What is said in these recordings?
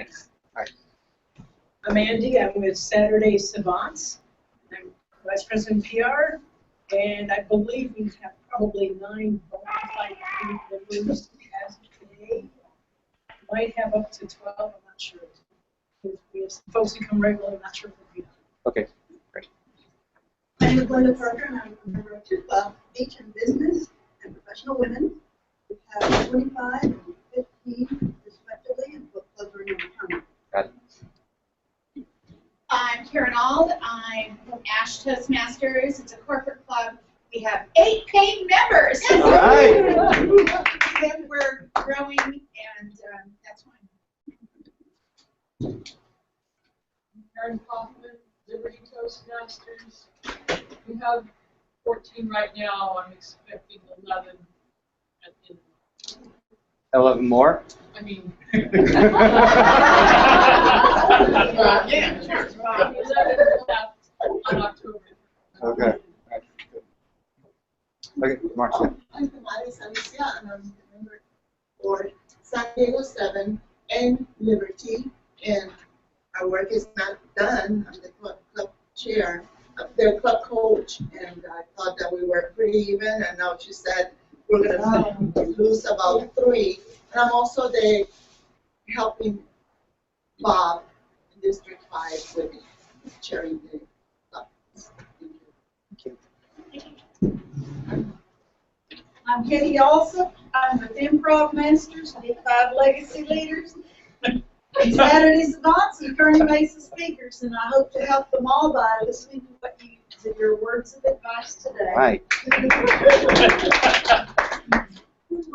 Thanks. All right. I'm Andy. I'm with Saturday Savants. I'm Vice President PR, and I believe we have probably 9 bona fide members as of today. Might have up to 12. I'm not sure. We have some folks who come regularly. I'm not sure if we'll be. Okay. Great. My name is Linda Parker, and I'm a member of 2 clubs, Beach and Business and Professional Women. We have 25 and 15 respectively, and book clubs are in common. Got it. I'm Karen Ald. I'm from Ash Toastmasters. It's a corporate club. We have 8 paid members. All right. And we're growing, and that's fine. Karen Kaufman, Liberty Toastmasters. We have 14 right now. I'm expecting 11 at the end of the month. 11 more? I mean, Yeah, sure. 11 left on October. Okay. All right. Good. Okay, Marcia. I'm from Alicia, and I'm the member for San Diego 7 and Liberty. And our work is not done. I'm the club chair, their club coach, and I thought that we were pretty even. And now she said we're going to lose about 3. And I'm also the helping Bob in District 5 with chairing the club. Thank you. I'm Katie Alsop. I'm with Improv Masters, the 5 Legacy Leaders. Saturday Savants and Kearney Mesa speakers, and I hope to help them all by listening to your words of advice today. Right. Hello,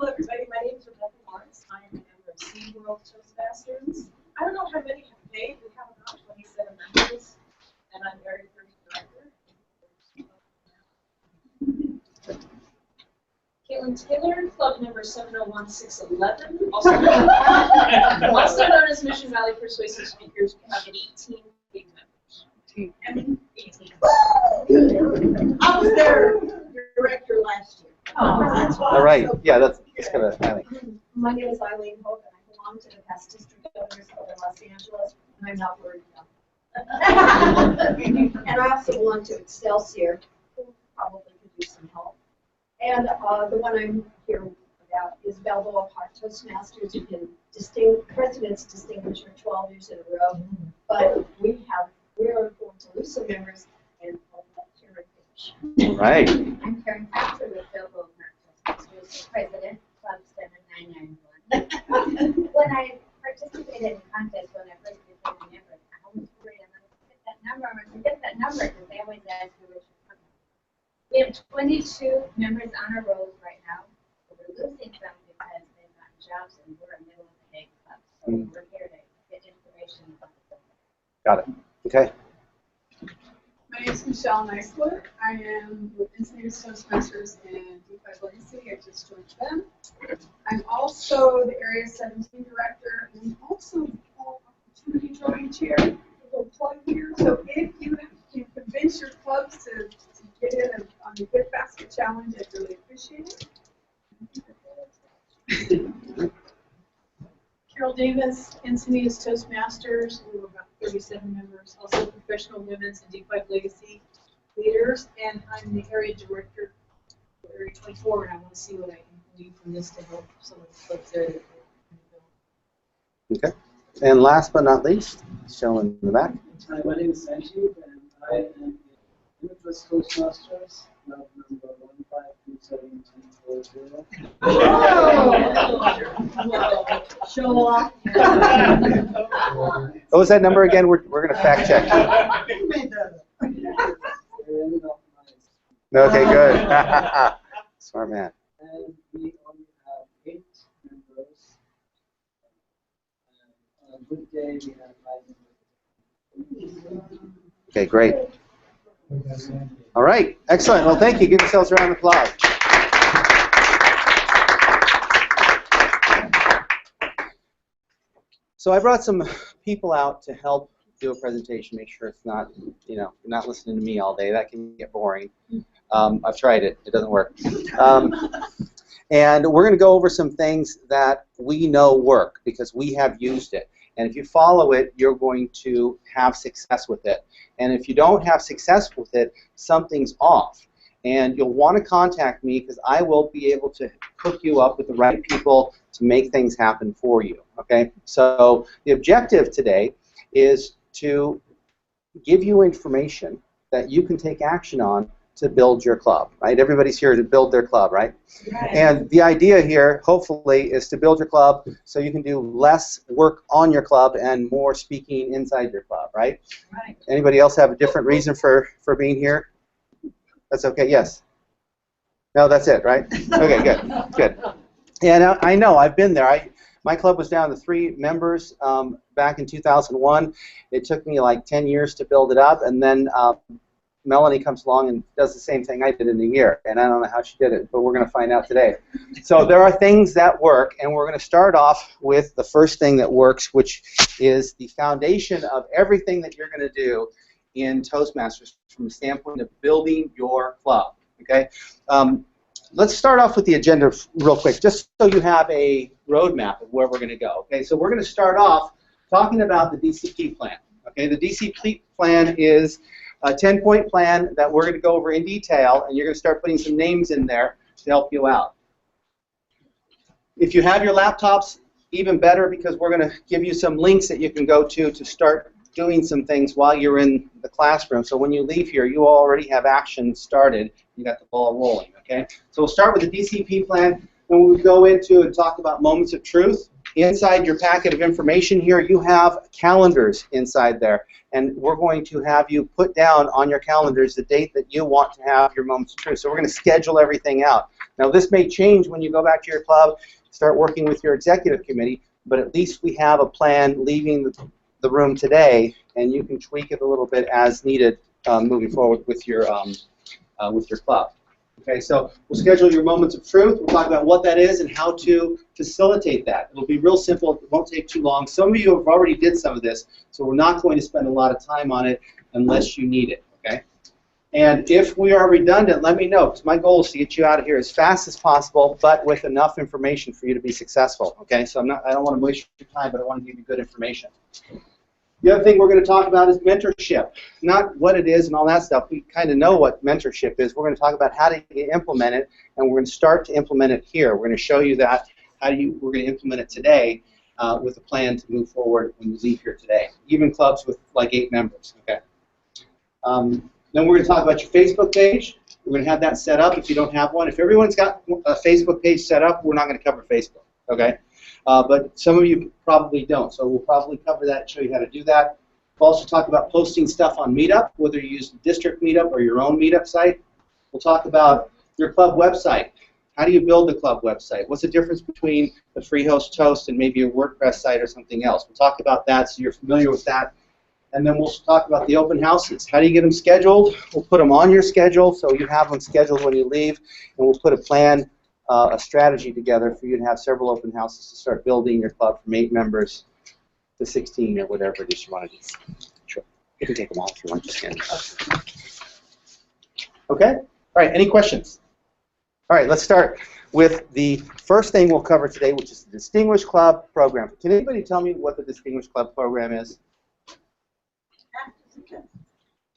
everybody. My name is Rebecca Lawrence. I am a member of SeaWorld Toastmasters. I don't know how many have paid. We have about 27 members, and I'm very first director. Caitlin Taylor, club number 701611, also known as Mission Valley Persuasive Speakers. We have 18 big members. 18. I was their director last year. That's why. All right. Yeah, that's kind of funny. My name is Eileen Hope, and I belong to the past district governors of Los Angeles, and I'm not worried about it. And I also belong to Excelsior, who probably could use some help. And the one I'm here about is Balboa Park Toastmasters. You've been presidents distinguished for 12 years in a row, but we are going to lose some members, and I'll let Karen finish. All right. I'm Karen Factor with Balboa Park Toastmasters, President, Club 7991. When I participated in contests when I first became a member, I always worried I'm going to forget that number. I'm going to forget that number because they always ask me which one. We have 22 members on our rolls right now. But we're losing some because they've got jobs and we're a middle of the day club. So we're here to get information about the subject. Got it. Okay. My name is Michelle Neisler. I am with Encinitas Toastmasters and D5 Legacy. I just joined them. I'm also the Area 17 Director and also the Opportunity Drawing Chair. A little plug here. So if you can convince your clubs to get in on the Good Basket Challenge, I'd really appreciate it. Carol Davis, Encinitas Toastmasters. We were about 37 members, also professional women's and D5 Legacy leaders, and I'm the area director for Area 24, and I want to see what I can do from this to help some of the clubs there. Okay. And last but not least, shown in the back. Hi, my name is Sanjeev, and I am the Limitless Toastmasters, club number 1527040. Show off. What was that number again? We're going to fact check. Who made that up? Okay, good. Smart man. And we only have 8 members. On a good day, we have 5 members. Okay, great. All right, excellent. Well, thank you. Give yourselves a round of applause. So I brought some people out to help do a presentation, make sure it's not, you're not listening to me all day. That can get boring. I've tried it. It doesn't work. And we're going to go over some things that we know work because we have used it. And if you follow it, you're going to have success with it. And if you don't have success with it, something's off. And you'll want to contact me because I will be able to hook you up with the right people to make things happen for you. Okay? So the objective today is to give you information that you can take action on to build your club, right? Everybody's here to build their club, right? Right. And the idea here, hopefully, is to build your club so you can do less work on your club and more speaking inside your club, right? Right. Anybody else have a different reason for being here? That's okay, yes? No, that's it, right? Okay, good, good. And I know, I've been there. My club was down to 3 members back in 2001. It took me like 10 years to build it up, and then Melanie comes along and does the same thing I did in a year, and I don't know how she did it, but we're going to find out today. So there are things that work, and we're going to start off with the first thing that works, which is the foundation of everything that you're going to do in Toastmasters from the standpoint of building your club. Okay, let's start off with the agenda real quick, just so you have a roadmap of where we're going to go. Okay, so we're going to start off talking about the DCP plan. Okay, the DCP plan is a 10-point plan that we're going to go over in detail, and you're going to start putting some names in there to help you out. If you have your laptops, even better, because we're going to give you some links that you can go to start doing some things while you're in the classroom. So when you leave here, you already have action started. You got the ball rolling, okay? So we'll start with the DCP plan, and we'll go into and talk about moments of truth. Inside your packet of information here, you have calendars inside there. And we're going to have you put down on your calendars the date that you want to have your moments of truth. So we're going to schedule everything out. Now this may change when you go back to your club, start working with your executive committee, but at least we have a plan leaving the room today, and you can tweak it a little bit as needed moving forward with your club. Okay, so we'll schedule your moments of truth. We'll talk about what that is and how to facilitate that. It'll be real simple. It won't take too long. Some of you have already did some of this, so we're not going to spend a lot of time on it unless you need it. Okay. And if we are redundant, let me know, because my goal is to get you out of here as fast as possible, but with enough information for you to be successful. Okay. So I don't want to waste your time, but I want to give you good information. The other thing we're going to talk about is mentorship. Not what it is and all that stuff. We kind of know what mentorship is. We're going to talk about how to implement it, and we're going to start to implement it here. We're going to show you that we're going to implement it today with a plan to move forward when you leave here today. Even clubs with like 8 members. Okay. Then we're going to talk about your Facebook page. We're going to have that set up if you don't have one. If everyone's got a Facebook page set up, we're not going to cover Facebook. Okay. But some of you probably don't, so we'll probably cover that and show you how to do that. We'll also talk about posting stuff on Meetup, whether you use district Meetup or your own Meetup site. We'll talk about your club website. How do you build a club website? What's the difference between the FreeHost Toast and maybe a WordPress site or something else? We'll talk about that so you're familiar with that. And then we'll talk about the open houses. How do you get them scheduled? We'll put them on your schedule so you have them scheduled when you leave, and we'll put a plan, a strategy together for you to have several open houses to start building your club from 8 members to 16 or whatever it is you want to do. Sure. You can take them all if you want. Just okay? All right, any questions? All right, let's start with the first thing we'll cover today, which is the Distinguished Club Program. Can anybody tell me what the Distinguished Club Program is?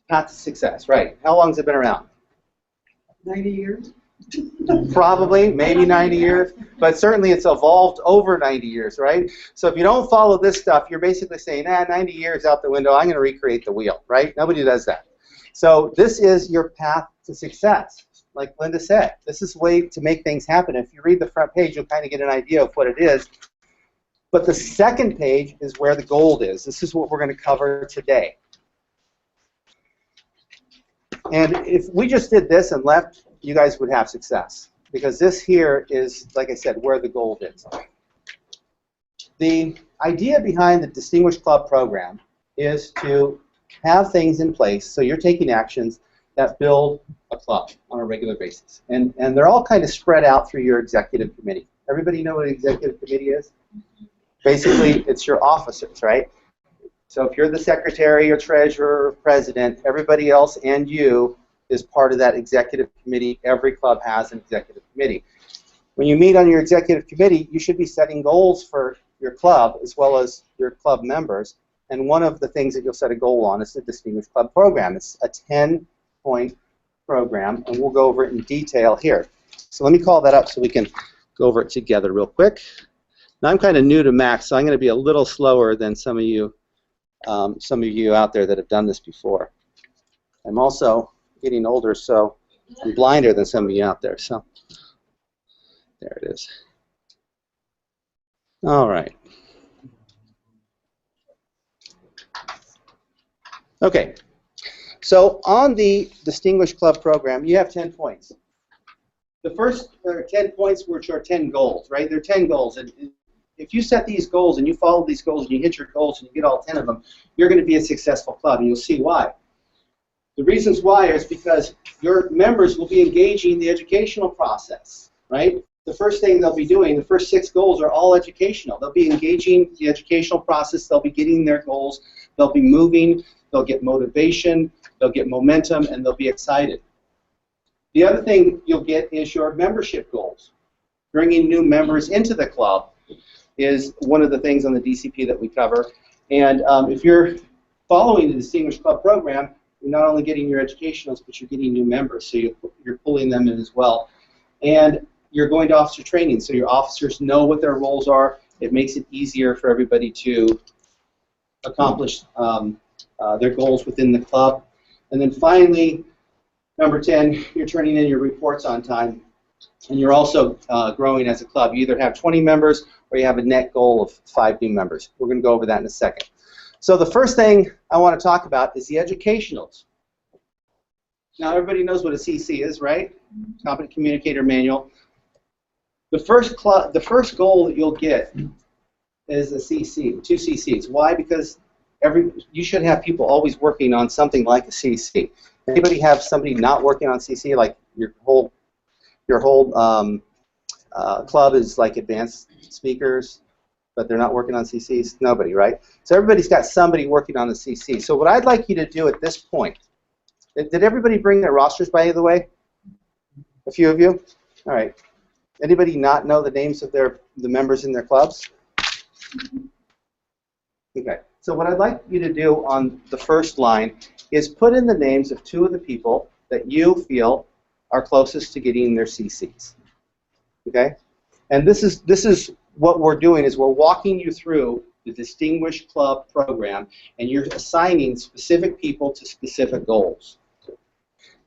Path to Success, right. How long has it been around? 90 years. Probably, maybe 90 years, but certainly it's evolved over 90 years, right? So if you don't follow this stuff, you're basically saying, 90 years out the window, I'm going to recreate the wheel, right? Nobody does that. So this is your path to success, like Linda said. This is a way to make things happen. If you read the front page, you'll kind of get an idea of what it is. But the second page is where the gold is. This is what we're going to cover today. And if we just did this and left, you guys would have success, because this here is, like I said, where the gold is. The idea behind the Distinguished Club Program is to have things in place so you're taking actions that build a club on a regular basis. And they're all kind of spread out through your executive committee. Everybody know what an executive committee is? Basically, it's your officers, right? So if you're the secretary or treasurer or president, everybody else and you is part of that executive committee. Every club has an executive committee. When you meet on your executive committee, you should be setting goals for your club as well as your club members. And one of the things that you'll set a goal on is the Distinguished Club Program. It's a 10-point program, and we'll go over it in detail here. So let me call that up so we can go over it together real quick. Now I'm kind of new to Mac, so I'm going to be a little slower than some of you out there that have done this before. I'm also getting older, so I'm blinder than some of you out there. So there it is. All right. Okay. So on the Distinguished Club Program, you have 10 points. The first 10 points, which are 10 goals, right? They're 10 goals. And if you set these goals and you follow these goals and you hit your goals and you get all 10 of them, you're going to be a successful club, and you'll see why. The reasons why is because your members will be engaging the educational process, right? The first thing they'll be doing, the first 6 goals are all educational. They'll be engaging the educational process. They'll be getting their goals. They'll be moving. They'll get motivation. They'll get momentum, and they'll be excited. The other thing you'll get is your membership goals. Bringing new members into the club is one of the things on the DCP that we cover. And if you're following the Distinguished Club Program, you're not only getting your educationals, but you're getting new members, so you're pulling them in as well. And you're going to officer training, so your officers know what their roles are. It makes it easier for everybody to accomplish their goals within the club. And then finally, number 10, you're turning in your reports on time, and you're also growing as a club. You either have 20 members or you have a net goal of 5 new members. We're going to go over that in a second. So the first thing I want to talk about is the educationals. Now everybody knows what a CC is, right? Competent Communicator Manual. The first goal that you'll get is a CC, 2 CCs. Why? Because you should have people always working on something like a CC. Anybody have somebody not working on CC, like your whole club is like advanced speakers, but they're not working on CCs? Nobody, right? So everybody's got somebody working on the CC. So what I'd like you to do at this point, did everybody bring their rosters, by the way? A few of you? All right. Anybody not know the names of the members in their clubs? Okay. So what I'd like you to do on the first line is put in the names of 2 of the people that you feel are closest to getting their CCs. Okay? And this is what we're doing, is we're walking you through the Distinguished Club Program, and you're assigning specific people to specific goals.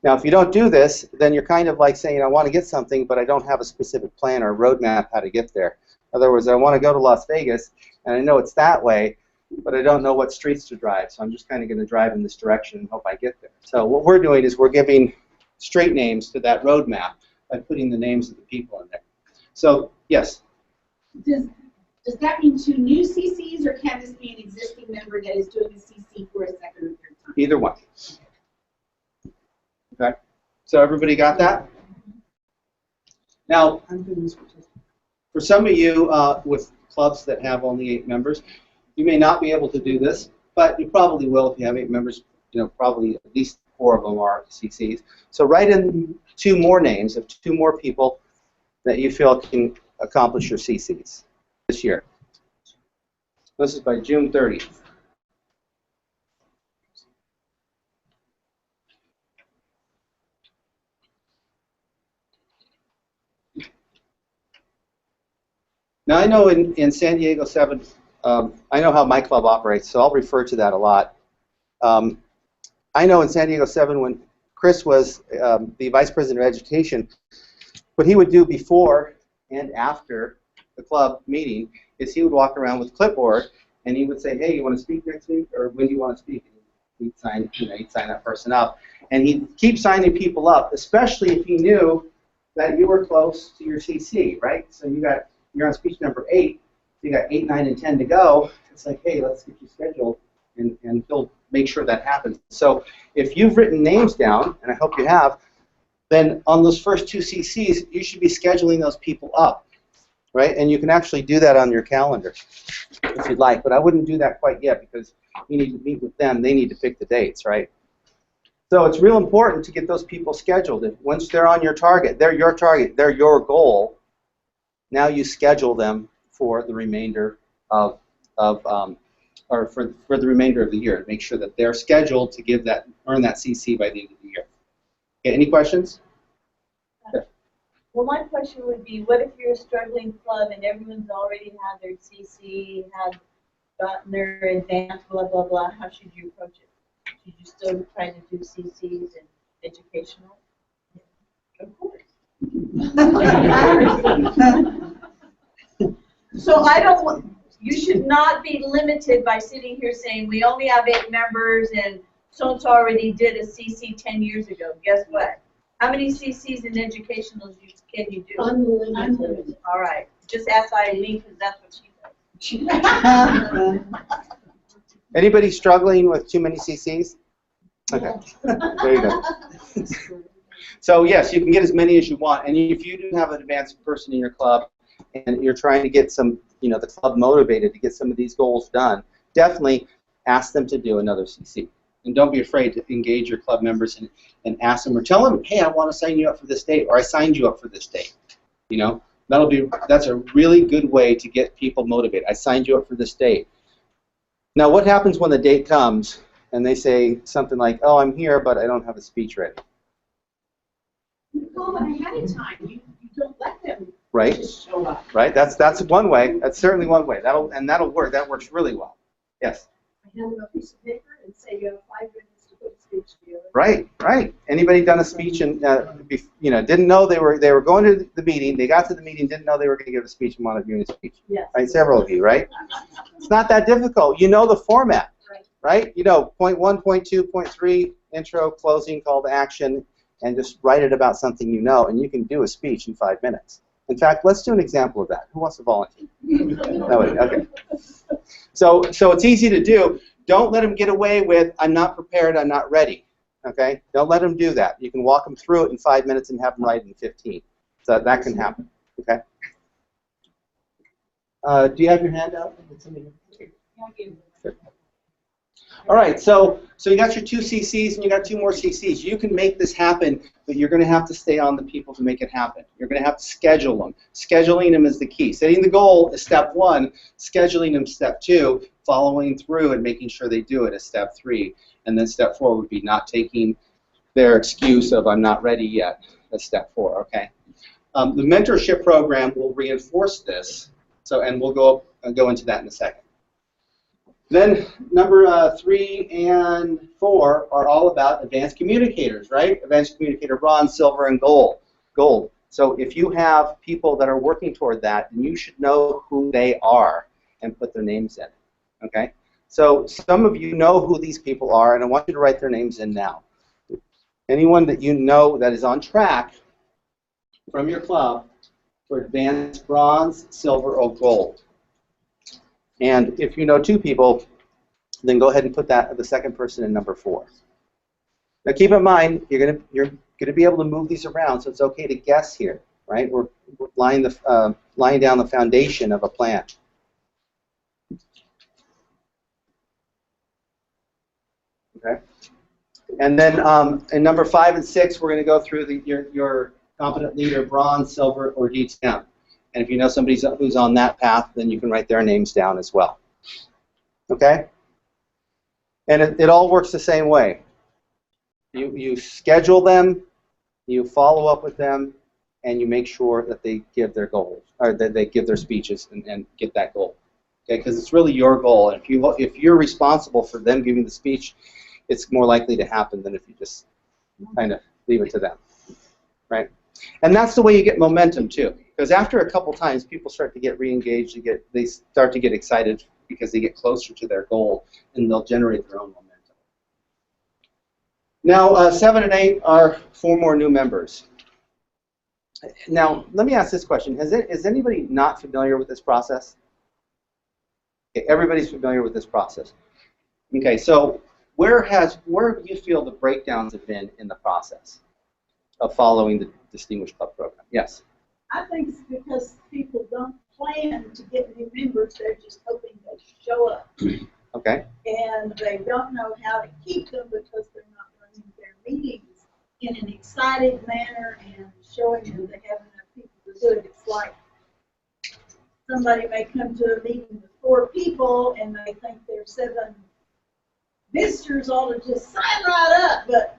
Now, if you don't do this, then you're kind of like saying, I want to get something, but I don't have a specific plan or roadmap how to get there. In other words, I want to go to Las Vegas, and I know it's that way, but I don't know what streets to drive, so I'm just kind of going to drive in this direction and hope I get there. So what we're doing is we're giving straight names to that roadmap by putting the names of the people in there. So, yes? Does that mean 2 new CCs, or can this be an existing member that is doing a CC for a second or third time? Either one. Okay? So everybody got that? Now, for some of you with clubs that have only 8 members, you may not be able to do this, but you probably will if you have 8 members. You know, probably at least 4 of them are CCs. So write in 2 more names of 2 more people that you feel can accomplish your CCs this year. This is by June 30th. Now I know in San Diego 7, I know how my club operates, so I'll refer to that a lot. I know in San Diego 7, when Chris was the Vice President of Education, what he would do before and after the club meeting is he would walk around with a clipboard and he would say, hey, you want to speak next week, or when do you want to speak? He'd sign, he'd sign that person up. And he'd keep signing people up, especially if he knew that you were close to your CC, right? So you're on speech number 8, you got 8, 9, and 10 to go. It's like, hey, let's get you scheduled, and he'll make sure that happens. So if you've written names down, and I hope you have, then on those first 2 CCs, you should be scheduling those people up, right? And you can actually do that on your calendar if you'd like, but I wouldn't do that quite yet because you need to meet with them. They need to pick the dates, right? So it's real important to get those people scheduled. Once they're on your target, they're your goal, Now you schedule them for the remainder of or for the remainder of the year. Make sure that they're scheduled to earn that CC by the end of the year. Okay, any questions? Well, my question would be, what if you're a struggling club and everyone's already had their CC, had gotten their advance, blah, blah, blah? How should you approach it? Should you still try to do CCs and educational? Of course. So you should not be limited by sitting here saying, we only have 8 members and so-and-so already did a CC 10 years ago. Guess what? How many CCs and educationals can you do? Unlimited. All right. Just ask Eileen, because that's what she does. Anybody struggling with too many CCs? Okay, there you go. So yes, you can get as many as you want, and if you do have an advanced person in your club and you're trying to get some, the club motivated to get some of these goals done, definitely ask them to do another CC. And don't be afraid to engage your club members and ask them or tell them, hey, I want to sign you up for this date, or I signed you up for this date. That's a really good way to get people motivated. I signed you up for this date. Now, what happens when the date comes and they say something like, oh, I'm here, but I don't have a speech ready? You call them ahead of time. You don't let them right? just show up. Right. That's one way. That's certainly one way. That'll work. That works really well. Yes. I hand them a piece of paper and say you have 5 minutes to put a speech together. Right. Right. Anybody done a speech and didn't know they were going to the meeting? They got to the meeting, didn't know they were going to give a speech and wanted to give a speech. Yes. Right. Several of you. Right. It's not that difficult. You know the format. Right. Point 1, point 2, point 3, intro, closing, call to action, and just write it about something you know, and you can do a speech in 5 minutes. In fact, let's do an example of that. Who wants to volunteer? Nobody. Okay. So it's easy to do. Don't let them get away with, I'm not prepared, I'm not ready. Okay? Don't let them do that. You can walk them through it in 5 minutes and have them write it in 15. So that can happen. Okay? Do you have your hand out? All right, so you got your 2 CCs and you got 2 more CCs. You can make this happen, but you're going to have to stay on the people to make it happen. You're going to have to schedule them. Scheduling them is the key. Setting the goal is step 1. Scheduling them step 2. Following through and making sure they do it is step 3. And then step 4 would be not taking their excuse of I'm not ready yet. That's step 4. Okay. The mentorship program will reinforce this. And we'll go into that in a second. Then number 3 and 4 are all about advanced communicators, right? Advanced communicator bronze, silver, and gold. So if you have people that are working toward that, then you should know who they are and put their names in. Okay? So some of you know who these people are, and I want you to write their names in now. Anyone that you know that is on track from your club for advanced bronze, silver, or gold. And if you know 2 people, then go ahead and put the second person in number 4. Now keep in mind, you're gonna be able to move these around, so it's okay to guess here, right? We're laying down the foundation of a plan. Okay. And then in number 5 and 6, we're going to go through your competent leader, bronze, silver, or D10. And if you know somebody who's on that path, then you can write their names down as well. Okay? And it all works the same way. You schedule them, you follow up with them, and you make sure that they give their goals, or that they give their speeches and get that goal. Okay? Because it's really your goal. And if you're responsible for them giving the speech, it's more likely to happen than if you just kind of leave it to them. Right? And that's the way you get momentum too. Because after a couple times, people start to get re-engaged, they start to get excited because they get closer to their goal, and they'll generate their own momentum. Now, 7 and 8 are 4 more new members. Now, let me ask this question. Is anybody not familiar with this process? Okay, everybody's familiar with this process. Okay, so where do you feel the breakdowns have been in the process of following the Distinguished Club program? Yes? I think it's because people don't plan to get new members. They're just hoping they show up. Okay. And they don't know how to keep them because they're not running their meetings in an excited manner and showing them they have enough people to do it. It's like somebody may come to a meeting with 4 people and they think there's 7 visitors ought to just sign right up, but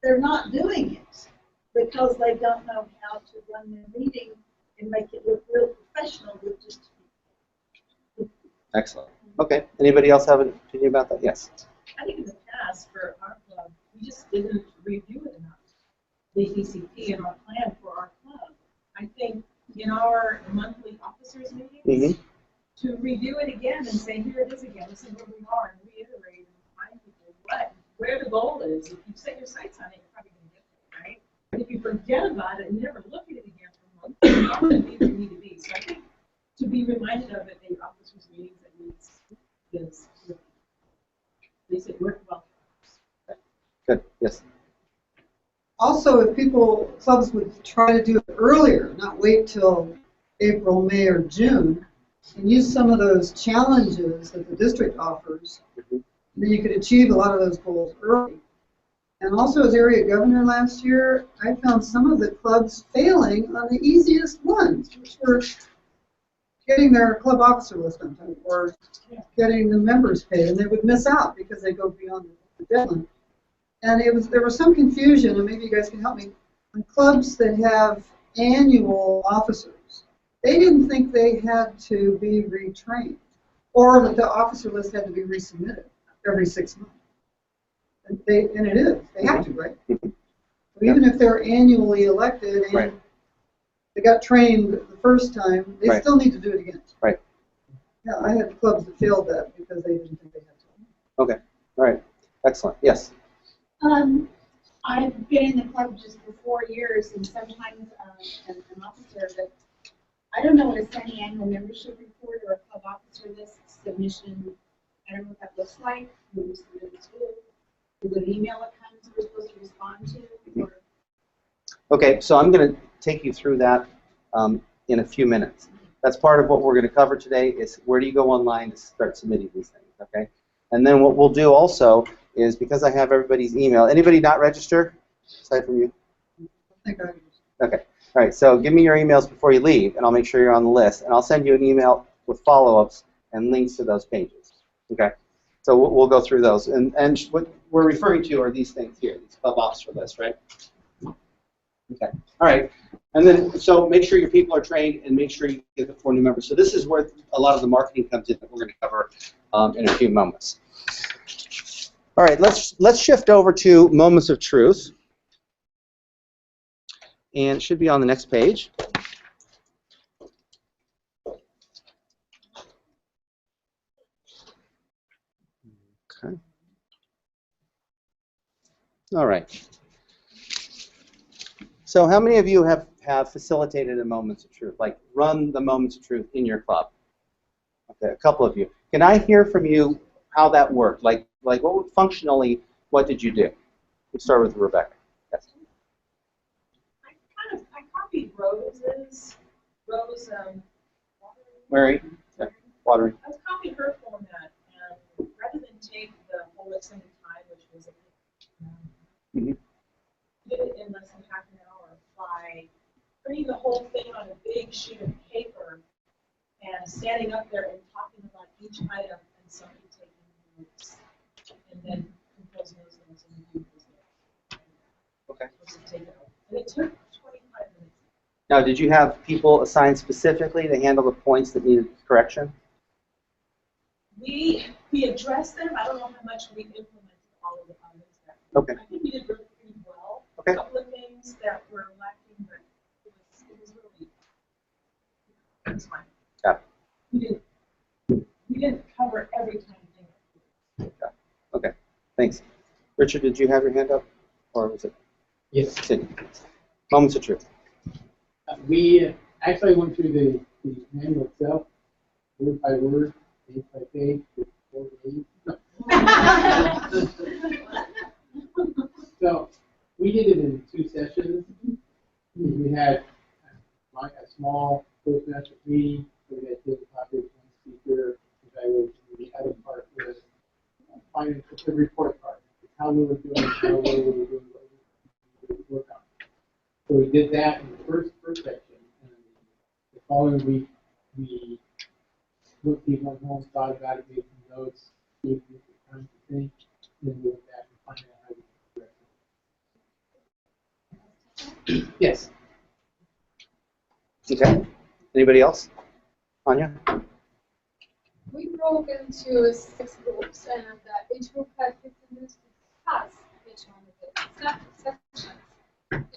they're not doing it because they don't know how to run their meeting and make it look real professional with just Excellent. Okay. Anybody else have an opinion about that? Yes. I think in the past, for our club, we just didn't review it enough, the ECP and our plan for our club. I think in our monthly officers meetings, to review it again and say, here it is again, this is where we are, and reiterate and remind people where the goal is. If you set your sights on it, you're probably going to get there, right? But if you forget about it and never look at it again for months, you're not going to be where you need to be. So I think to be reminded of it in your officers meetings at least is, at least it worked well. Good. Yes. Also, if clubs would try to do it earlier, not wait till April, May, or June, and use some of those challenges that the district offers, then you could achieve a lot of those goals early. And also, as area governor last year, I found some of the clubs failing on the easiest ones, which were getting their club officer list on time or getting the members paid, and they would miss out because they go beyond the deadline. And there was some confusion, and maybe you guys can help me, on clubs that have annual officers. They didn't think they had to be retrained, or that the officer list had to be resubmitted every 6 months. And it is. They have to, right? So even if they're annually elected and they got trained the first time, they still need to do it again. Right. Yeah, I had clubs that failed that because they didn't think they had to. Okay. All right. Excellent. Yes. I've been in the club just for 4 years, and sometimes as an officer, but I don't know what a semi-annual membership report or a club officer list submission, I don't know what that looks like. Who we submit it to? Is it an email that comes we're supposed to respond to? Or? Okay, so I'm going to take you through that in a few minutes. That's part of what we're going to cover today is where do you go online to start submitting these things, okay? And then what we'll do also is, because I have everybody's email, anybody not register aside from you? Okay, all right, so give me your emails before you leave, and I'll make sure you're on the list, and I'll send you an email with follow-ups and links to those pages, okay? So we'll go through those, and what we're referring to are these things here, these club officer lists, right? Okay, all right, and then so make sure your people are trained and make sure you get the 4 new members. So this is where a lot of the marketing comes in that we're going to cover in a few moments. All right, let's shift over to Moments of Truth, and it should be on the next page. Okay. All right. So how many of you have facilitated a Moments of Truth, like run the Moments of Truth in your club? Okay, a couple of you. Can I hear from you how that worked? Like what functionally, what did you do? Let's start with Rebecca. Yes. I copied Rose, Mary? Yeah. Watering. I copied her format, and rather than take the whole extended time, which was did it in less than half an hour by printing the whole thing on a big sheet of paper and standing up there and talking about each item and somebody taking notes and then composing those notes and reviewing those notes. Okay. And it took 25 minutes. Now, did you have people assigned specifically to handle the points that needed correction? We addressed them. I don't know how much we implemented all of the items. Okay. I think we did really pretty well. Okay. A couple of things that were lacking, but it was really, it was fine. Yeah. We didn't cover every tiny thing. Yeah. Okay. Thanks. Richard, did you have your hand up, or was it? Yes. Cindy. Moments of Truth. We actually went through the manual itself, word by word, page by page, So we did it in 2 sessions. We had like a small Toastmaster meeting, so we had 2 topics, 1 speaker, evaluation. The other part was finding the report part, how we were doing, how we were doing, what we work on. So we did that in the first section, and the following week, we looked, we went home, thought about it, made some notes, gave you the time to think, then we went back and find out how we can correct it. Yes. Okay. Anybody else? Anya? We broke into 6 groups, and each group had 15 minutes to discuss each one of the sections.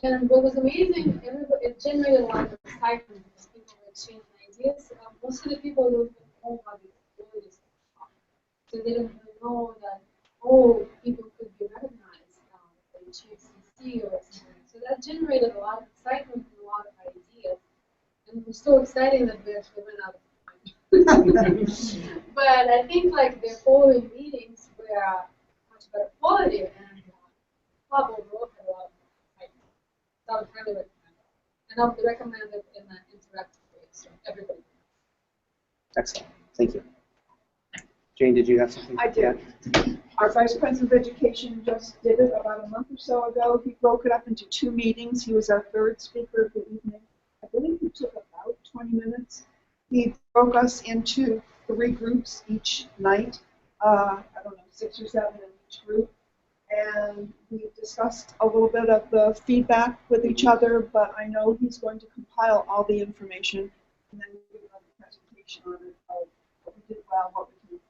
And what was amazing, it generated a lot of excitement because people were exchanging ideas. Most of the people don't even know how the ability is taught. So they didn't even know that, oh, people could be recognized if they achieve CC or something. So that generated a lot of excitement and a lot of ideas. And it was so exciting that we actually went out of time. But I think like the following meetings were much better quality, and club overall had a lot of excitement. So I would highly recommend it. And I would recommend it in an interactive way, so everybody. Excellent. Thank you. Jane, did you have something? I did. Our Vice President of Education just did it about a month or so ago. He broke it up into 2 meetings. He was our 3rd speaker of the evening. I believe he took about 20 minutes. He broke us into 3 groups each night. I don't know, 6 or 7 in each group. And we discussed a little bit of the feedback with each other, but I know he's going to compile all the information and then give another presentation on it of what we did well, what we did.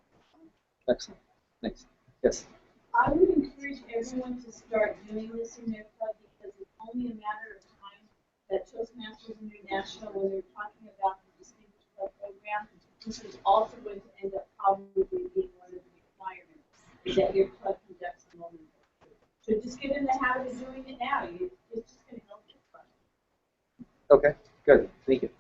Excellent. Thanks. Yes. I would encourage everyone to start doing this in their club because it's only a matter of time that Toastmasters International, when they're talking about the Distinguished Club Program, this is also going to end up probably being one of the requirements, is that your club conducts a moment. So just get in the habit of doing it now. It's just going to help your club. Okay, good. Thank you.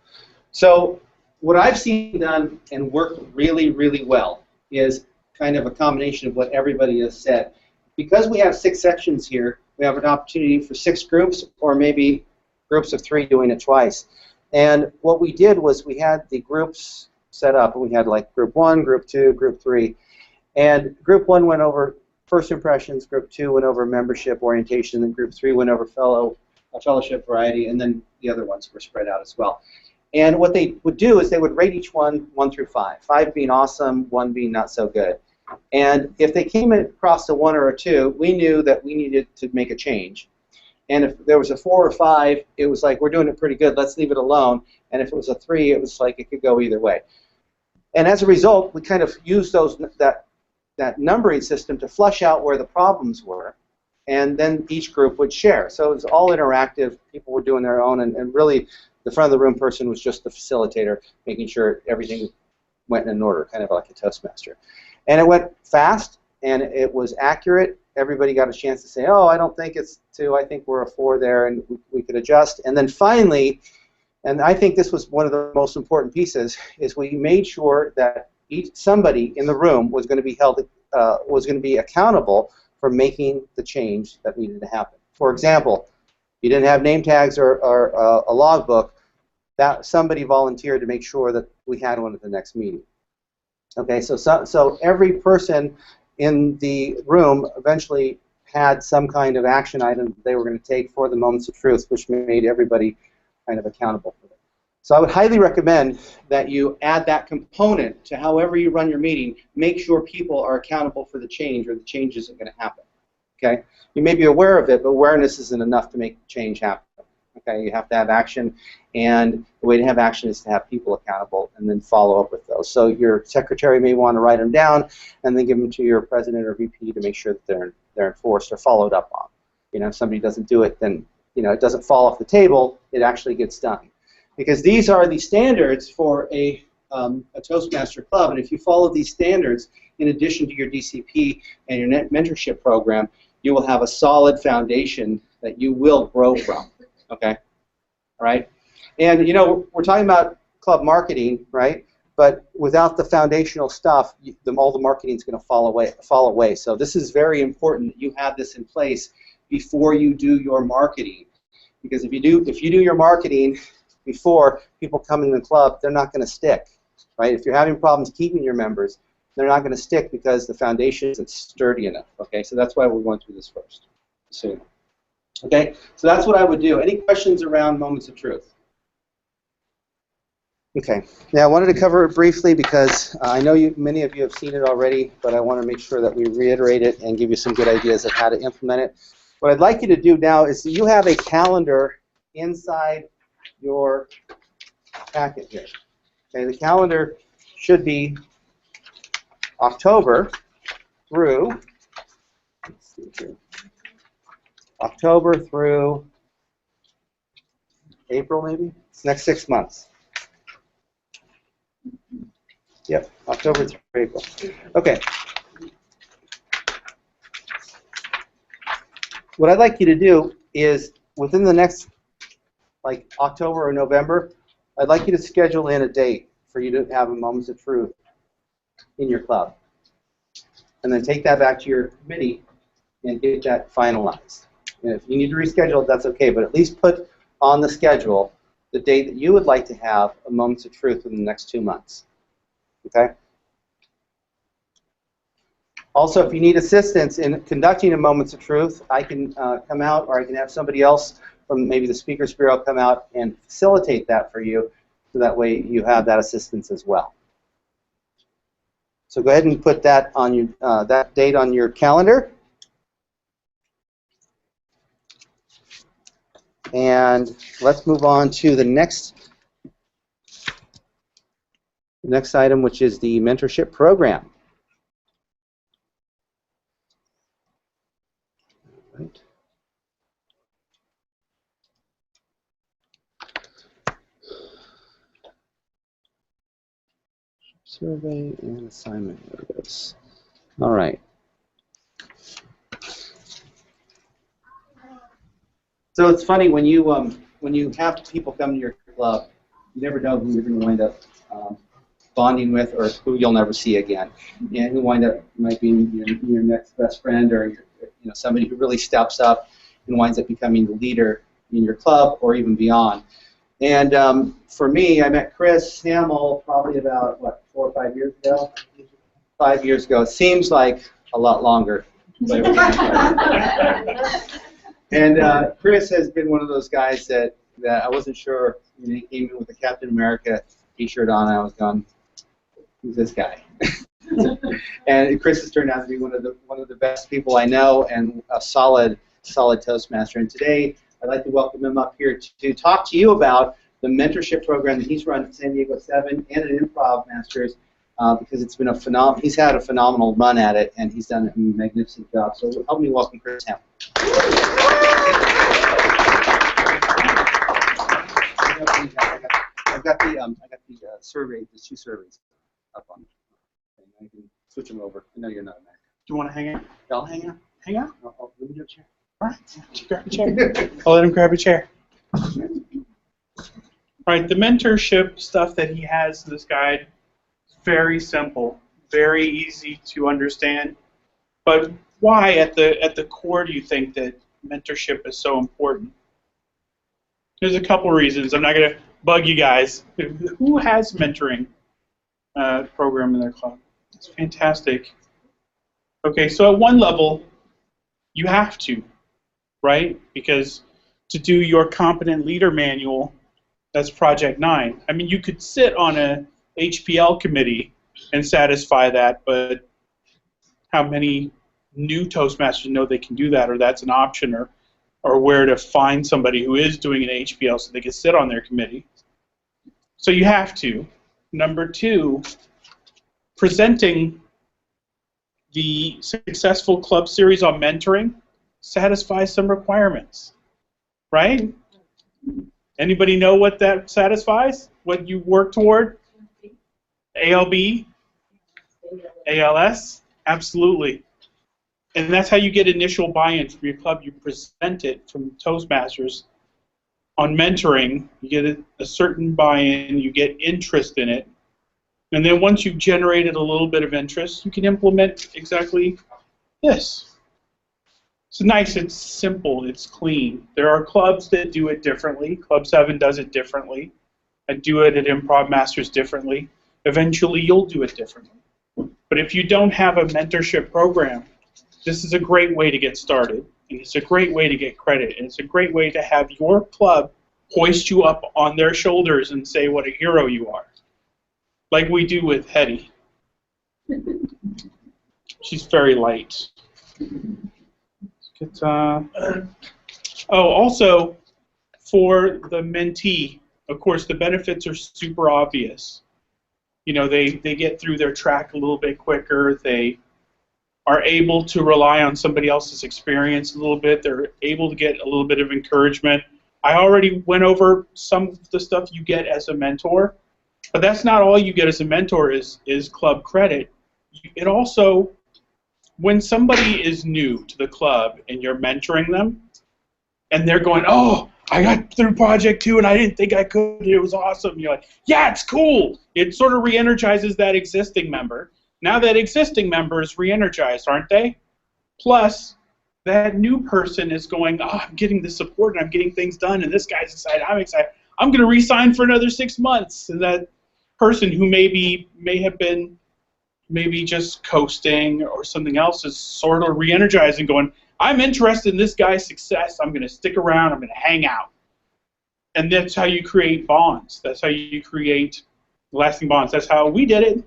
So what I've seen done and worked really, really well is kind of a combination of what everybody has said. Because we have 6 sections here, we have an opportunity for 6 groups or maybe groups of 3 doing it twice. And what we did was we had the groups set up. We had like group 1, group 2, group 3. And group 1 went over first impressions, group 2 went over membership orientation, and group 3 went over fellowship variety, and then the other ones were spread out as well. And what they would do is they would rate each one 1 through 5, 5 being awesome, 1 being not so good. And if they came across a 1 or a 2, we knew that we needed to make a change. And if there was a 4 or 5, it was like, we're doing it pretty good, let's leave it alone. And if it was a 3, it was like it could go either way. And as a result, we kind of used that numbering system to flush out where the problems were, and then each group would share. So it was all interactive. People were doing their own, and really the front of the room person was just the facilitator, making sure everything went in order, kind of like a Toastmaster. And it went fast, and it was accurate. Everybody got a chance to say, oh, I don't think it's 2, I think we're a 4 there, and we could adjust. And then finally, and I think this was one of the most important pieces, is we made sure that somebody in the room was going to be held, was going to be accountable for making the change that needed to happen. For example, you didn't have name tags or a logbook, that somebody volunteered to make sure that we had one at the next meeting. Okay, so every person in the room eventually had some kind of action item that they were going to take for the moments of truth, which made everybody kind of accountable for it. So I would highly recommend that you add that component to however you run your meeting. Make sure people are accountable for the change, or the change isn't going to happen. Okay? You may be aware of it, but awareness isn't enough to make change happen. Okay? You have to have action, and the way to have action is to have people accountable and then follow up with those. So your secretary may want to write them down and then give them to your president or VP to make sure that they're enforced or followed up on. You know, if somebody doesn't do it, then it doesn't fall off the table. It actually gets done. Because these are the standards for a Toastmaster club, and if you follow these standards in addition to your DCP and your mentorship program, you will have a solid foundation that you will grow from. Okay, all right. And we're talking about club marketing, right? But without the foundational stuff, all the marketing is going to fall away. So this is very important that you have this in place before you do your marketing, because if you do your marketing before people come in the club, they're not going to stick, right? If you're having problems keeping your members, they're not going to stick because the foundation isn't sturdy enough, okay? So that's why we're going through this first. So, okay, so that's what I would do. Any questions around moments of truth? Okay. Now I wanted to cover it briefly because I know many of you have seen it already, but I want to make sure that we reiterate it and give you some good ideas of how to implement it. What I'd like you to do now is you have a calendar inside your packet here. Okay, the calendar should be October through, let's see here, October through April, maybe? It's next 6 months. Yep, October through April. Okay. What I'd like you to do is, within the next, like October or November, I'd like you to schedule in a date for you to have a Moments of Truth in your club. And then take that back to your committee and get that finalized. And if you need to reschedule it, that's okay, but at least put on the schedule the date that you would like to have a Moments of Truth in the next 2 months. Okay? Also, if you need assistance in conducting a Moments of Truth, I can come out, or I can have somebody else from maybe the Speakers Bureau come out and facilitate that for you, so that way you have that assistance as well. So go ahead and put that on your that date on your calendar. And let's move on to the next item, which is the mentorship program. Right. Survey and assignment. There it goes. All right. So it's funny when you have people come to your club, you never know who you're going to wind up bonding with, or who you'll never see again, and who might be your next best friend, or somebody who really steps up and winds up becoming the leader in your club or even beyond. And for me, I met Chris Hamill probably about, what, 4 or 5 years ago? 5 years ago. It seems like a lot longer. But it was and Chris has been one of those guys that I wasn't sure when he came in with the Captain America t-shirt on. I was going, who's this guy? And Chris has turned out to be one of the best people I know, and a solid Toastmaster. And today, I'd like to welcome him up here to talk to you about the mentorship program that he's run at San Diego 7 and at Improv Masters, because it's been he's had a phenomenal run at it, and he's done a magnificent job. So help me welcome Chris Hamill. I've got the survey, the 2 surveys up on. I can switch them over. I know you're not a Mac. Do you want to hang out? Y'all hang out? Hang out? Let me do a chair. All right. Grab a chair. I'll let him grab a chair. All right. The mentorship stuff that he has in this guide is very simple, very easy to understand. But why, at the core, do you think that mentorship is so important? There's a couple reasons. I'm not going to bug you guys. Who has mentoring program in their club? It's fantastic. Okay, so at one level, you have to, right? Because to do your competent leader manual, that's Project 9. I mean, you could sit on a HPL committee and satisfy that, but how many new Toastmasters know they can do that, or that's an option, or where to find somebody who is doing an HPL so they can sit on their committee? So you have to. Number 2, presenting the successful club series on mentoring satisfies some requirements, right? Anybody know what that satisfies? What you work toward? ALB? ALS? Absolutely. And that's how you get initial buy-in from your club. You present it from Toastmasters on mentoring. You get a certain buy-in, you get interest in it, and then once you've generated a little bit of interest, you can implement exactly this. It's nice, it's simple, it's clean. There are clubs that do it differently. Club 7 does it differently. I do it at Improv Masters differently. Eventually, you'll do it differently. But if you don't have a mentorship program, this is a great way to get started, and it's a great way to get credit, and it's a great way to have your club hoist you up on their shoulders and say what a hero you are. like we do with Hetty. She's very light. Also, for the mentee, of course, the benefits are super obvious. You know, they get through their track a little bit quicker. They are able to rely on somebody else's experience a little bit. They're able to get a little bit of encouragement. I already went over some of the stuff you get as a mentor, but that's not all you get as a mentor is club credit. It also, when somebody is new to the club and you're mentoring them, and they're going, oh, I got through Project 2 and I didn't think I could. It was awesome. You're like, yeah, it's cool. It sort of re-energizes that existing member. Now that existing member is re-energized, aren't they? Plus, that new person is going, oh, I'm getting the support and I'm getting things done, and this guy's excited, I'm excited. I'm going to re-sign for another 6 months. And that person who may have been maybe just coasting or something else is sort of re-energizing, going, I'm interested in this guy's success. I'm going to stick around. I'm going to hang out. And that's how you create bonds. That's how you create lasting bonds. That's how we did it.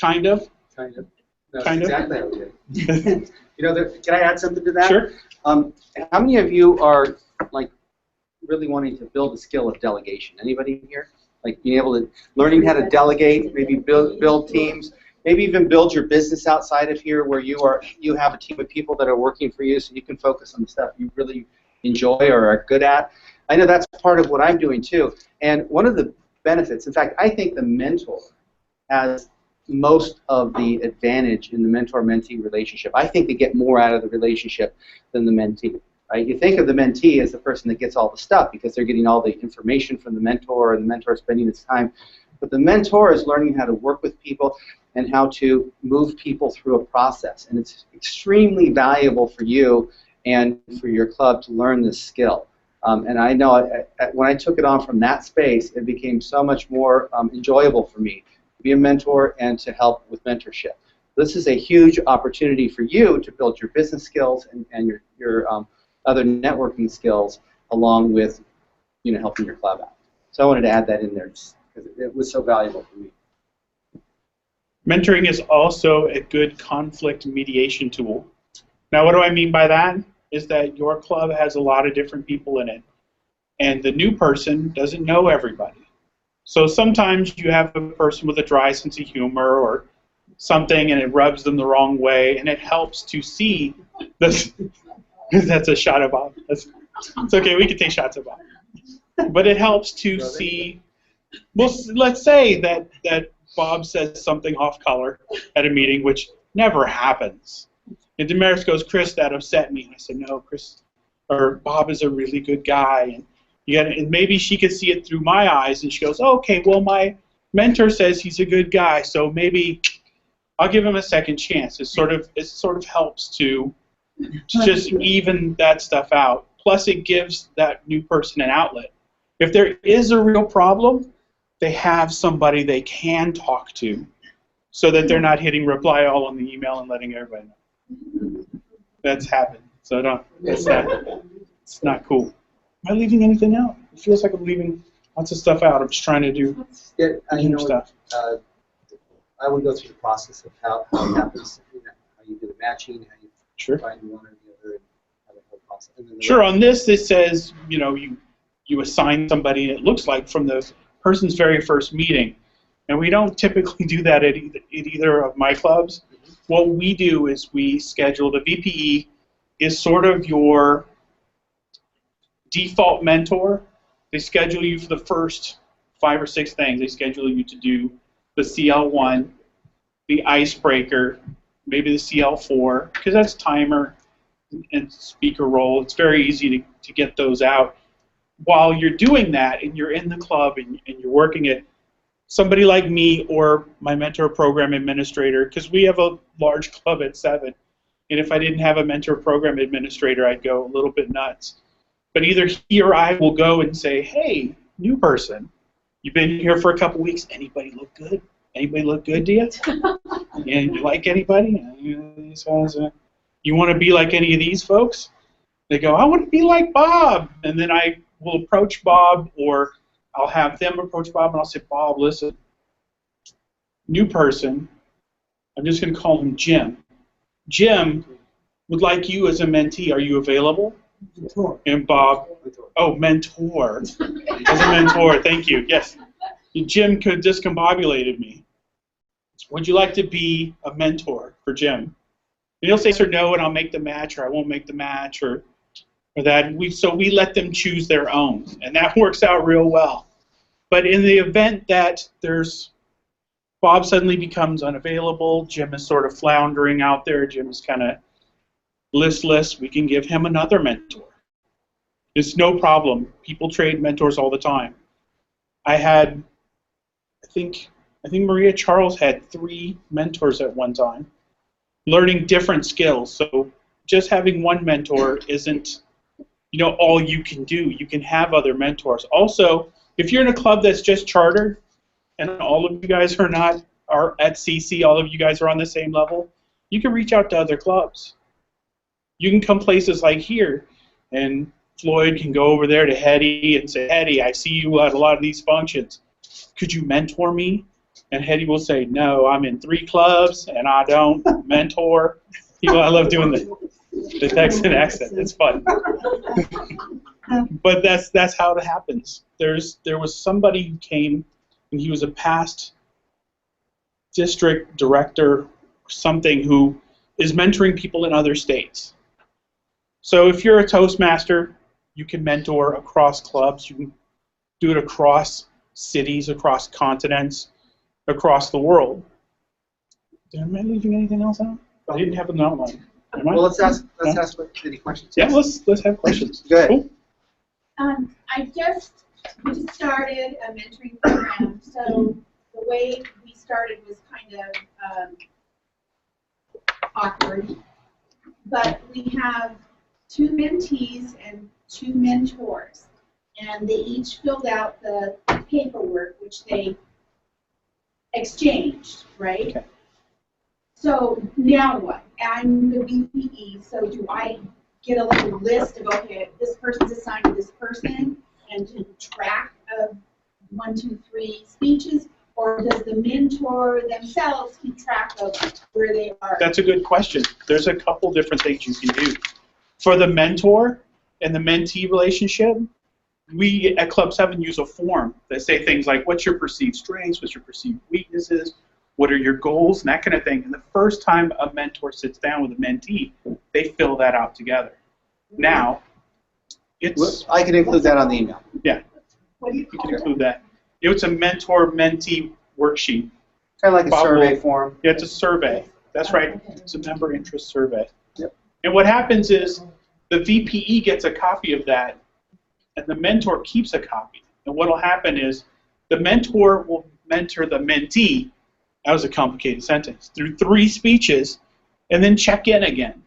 Kind of. Kind of. That's Kind of. exactly how we did it. You know, can I add something to that? Sure. How many of you are like really wanting to build a skill of delegation? Anybody here? Like being able to learning how to delegate, maybe build teams. Maybe even build your business outside of here where you have a team of people that are working for you so you can focus on the stuff you really enjoy or are good at. I know that's part of what I'm doing too. And one of the benefits, in fact, I think the mentor has most of the advantage in the mentor-mentee relationship. I think they get more out of the relationship than the mentee. Right? You think of the mentee as the person that gets all the stuff because they're getting all the information from the mentor and the mentor is spending his time. But the mentor is learning how to work with people and how to move people through a process. And it's extremely valuable for you and for your club to learn this skill. And I know when I took it on from that space, it became so much more enjoyable for me to be a mentor and to help with mentorship. This is a huge opportunity for you to build your business skills and your other networking skills along with helping your club out. So I wanted to add that in there just because it was so valuable for me. Mentoring is also a good conflict mediation tool. Now, what do I mean by that? Is that your club has a lot of different people in it, and the new person doesn't know everybody. So sometimes you have a person with a dry sense of humor or something, and it rubs them the wrong way, and it helps to see this. That's a shot of Bob. It's okay, we can take shots of Bob. But it helps to see, well, let's say that Bob says something off color at a meeting, which never happens. And Damaris goes, Chris, that upset me. And I said, no, Chris, or Bob is a really good guy. And maybe she could see it through my eyes, and she goes, oh, okay, well, my mentor says he's a good guy, so maybe I'll give him a second chance. It sort of helps to just even that stuff out. Plus, it gives that new person an outlet. If there is a real problem, they have somebody they can talk to so that they're not hitting reply all on the email and letting everybody know. That's happened. So it's not cool. Am I leaving anything out? It feels like I'm leaving lots of stuff out. I'm just trying to do stuff. I would go through the process of how it happens, how you do the matching, how you find one or the other, and how the whole process. Sure. On this, it says you assign somebody. It looks like from the person's very first meeting, and we don't typically do that at either of my clubs. What we do is we schedule the VPE is sort of your default mentor. They schedule you for the first 5 or 6 things. They schedule you to do the CL1, the icebreaker, maybe the CL4, because that's timer and speaker role. It's very easy to get those out. While you're doing that and you're in the club and you're working it, somebody like me or my mentor program administrator, because we have a large club at 7, and if I didn't have a mentor program administrator, I'd go a little bit nuts. But either he or I will go and say, hey, new person, you've been here for a couple weeks. Anybody look good? Anybody look good to you? And you like anybody? You want to be like any of these folks? They go, I want to be like Bob. And then I will approach Bob, or I'll have them approach Bob, and I'll say, Bob, listen, new person. I'm just going to call him Jim. Jim would like you as a mentee. Are you available? Mentor. And Bob, oh, mentor. As a mentor, thank you. Yes. Jim could discombobulated me. Would you like to be a mentor for Jim? And he'll say yes or no, and I'll make the match, or I won't make the match, or that. So we let them choose their own, and that works out real well. But in the event that Bob suddenly becomes unavailable, Jim is sort of floundering out there, Jim is kind of listless, we can give him another mentor. It's no problem. People trade mentors all the time. I think Maria Charles had 3 mentors at one time, learning different skills. So just having one mentor isn't, all you can do. You can have other mentors. Also, if you're in a club that's just chartered, and all of you guys are at CC, all of you guys are on the same level, you can reach out to other clubs. You can come places like here, and Floyd can go over there to Hetty and say, Hetty, I see you at a lot of these functions. Could you mentor me? And Hetty will say, no, I'm in 3 clubs, and I don't mentor. I love doing the Texan accent. It's fun. But that's how it happens. There was somebody who came, and he was a past district director or something who is mentoring people in other states. So if you're a Toastmaster, you can mentor across clubs. You can do it across cities, across continents, across the world. Am I leaving anything else out? I didn't have an outline. Am I? Well, let's ask any questions. Yeah, let's have questions. Go ahead. Cool. We just started a mentoring program, so the way we started was kind of awkward. But we have 2 mentees and 2 mentors, and they each filled out the paperwork, which they exchanged, right? Okay. So now what? I'm the VPE, so do I get a little list of, okay, this person's assigned to this person, and to track of 1, 2, 3 speeches, or does the mentor themselves keep track of where they are? That's a good question. There's a couple different things you can do. For the mentor and the mentee relationship, we at Club 7 use a form that say things like, what's your perceived strengths, what's your perceived weaknesses, what are your goals, and that kind of thing. And the first time a mentor sits down with a mentee, they fill that out together. Now, I can include that on the email. Yeah, you can include that. It's a mentor-mentee worksheet. Kind of like a survey form. Yeah, it's a survey. That's right. It's a member interest survey. Yep. And what happens is the VPE gets a copy of that, and the mentor keeps a copy. And what will happen is the mentor will mentor the mentee, that was a complicated sentence, through 3 speeches, and then check in again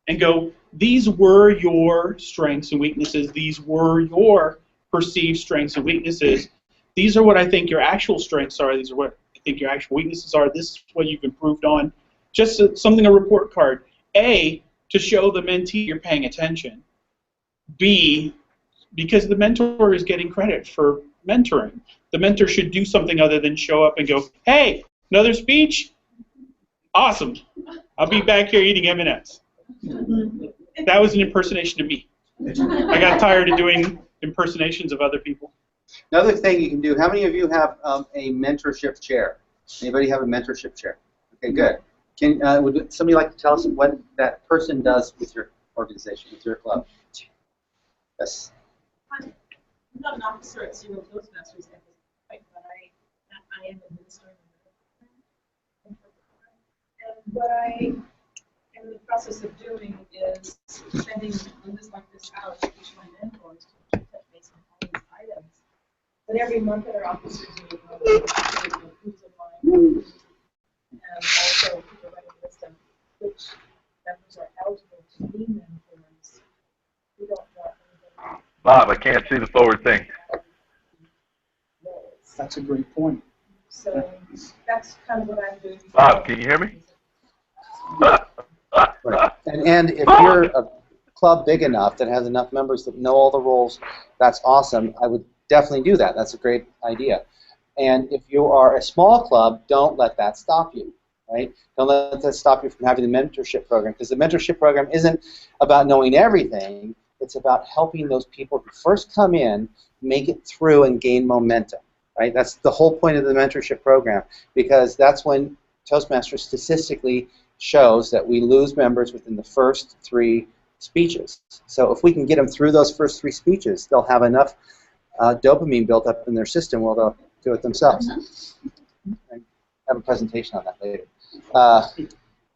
and go, these were your strengths and weaknesses. These were your perceived strengths and weaknesses. These are what I think your actual strengths are. These are what I think your actual weaknesses are. This is what you've improved on. Just something, a report card. A, to show the mentee you're paying attention. B, because the mentor is getting credit for mentoring. The mentor should do something other than show up and go, hey, another speech? Awesome. I'll be back here eating M&Ms. That was an impersonation of me. I got tired of doing impersonations of other people. Another thing you can do, how many of you have a mentorship chair? Anybody have a mentorship chair? Okay, good. Would somebody like to tell us what that person does with your organization, with your club? Yes. I'm not an officer at Zero Toastmasters at this point, but I am administering the and what I am in the process of doing is sending a list like this out to each of my mentors to touch base on all these items. But every month at our officers meeting, who's in line, and also people writing a list of which members are eligible to be mentors. We don't want anybody. Bob, I can't see the forward thing. That's a great point. So that's kind of what I'm doing. Bob, can you hear me? Right. And if you're a club big enough that has enough members that know all the roles, that's awesome. I would definitely do that. That's a great idea. And if you are a small club, don't let that stop you, right? Don't let that stop you from having the mentorship program, because the mentorship program isn't about knowing everything. It's about helping those people who first come in make it through and gain momentum, right? That's the whole point of the mentorship program, because that's when Toastmasters statistically shows that we lose members within the first 3 speeches. So if we can get them through those first 3 speeches, they'll have enough dopamine built up in their system where they'll do it themselves. I have a presentation on that later.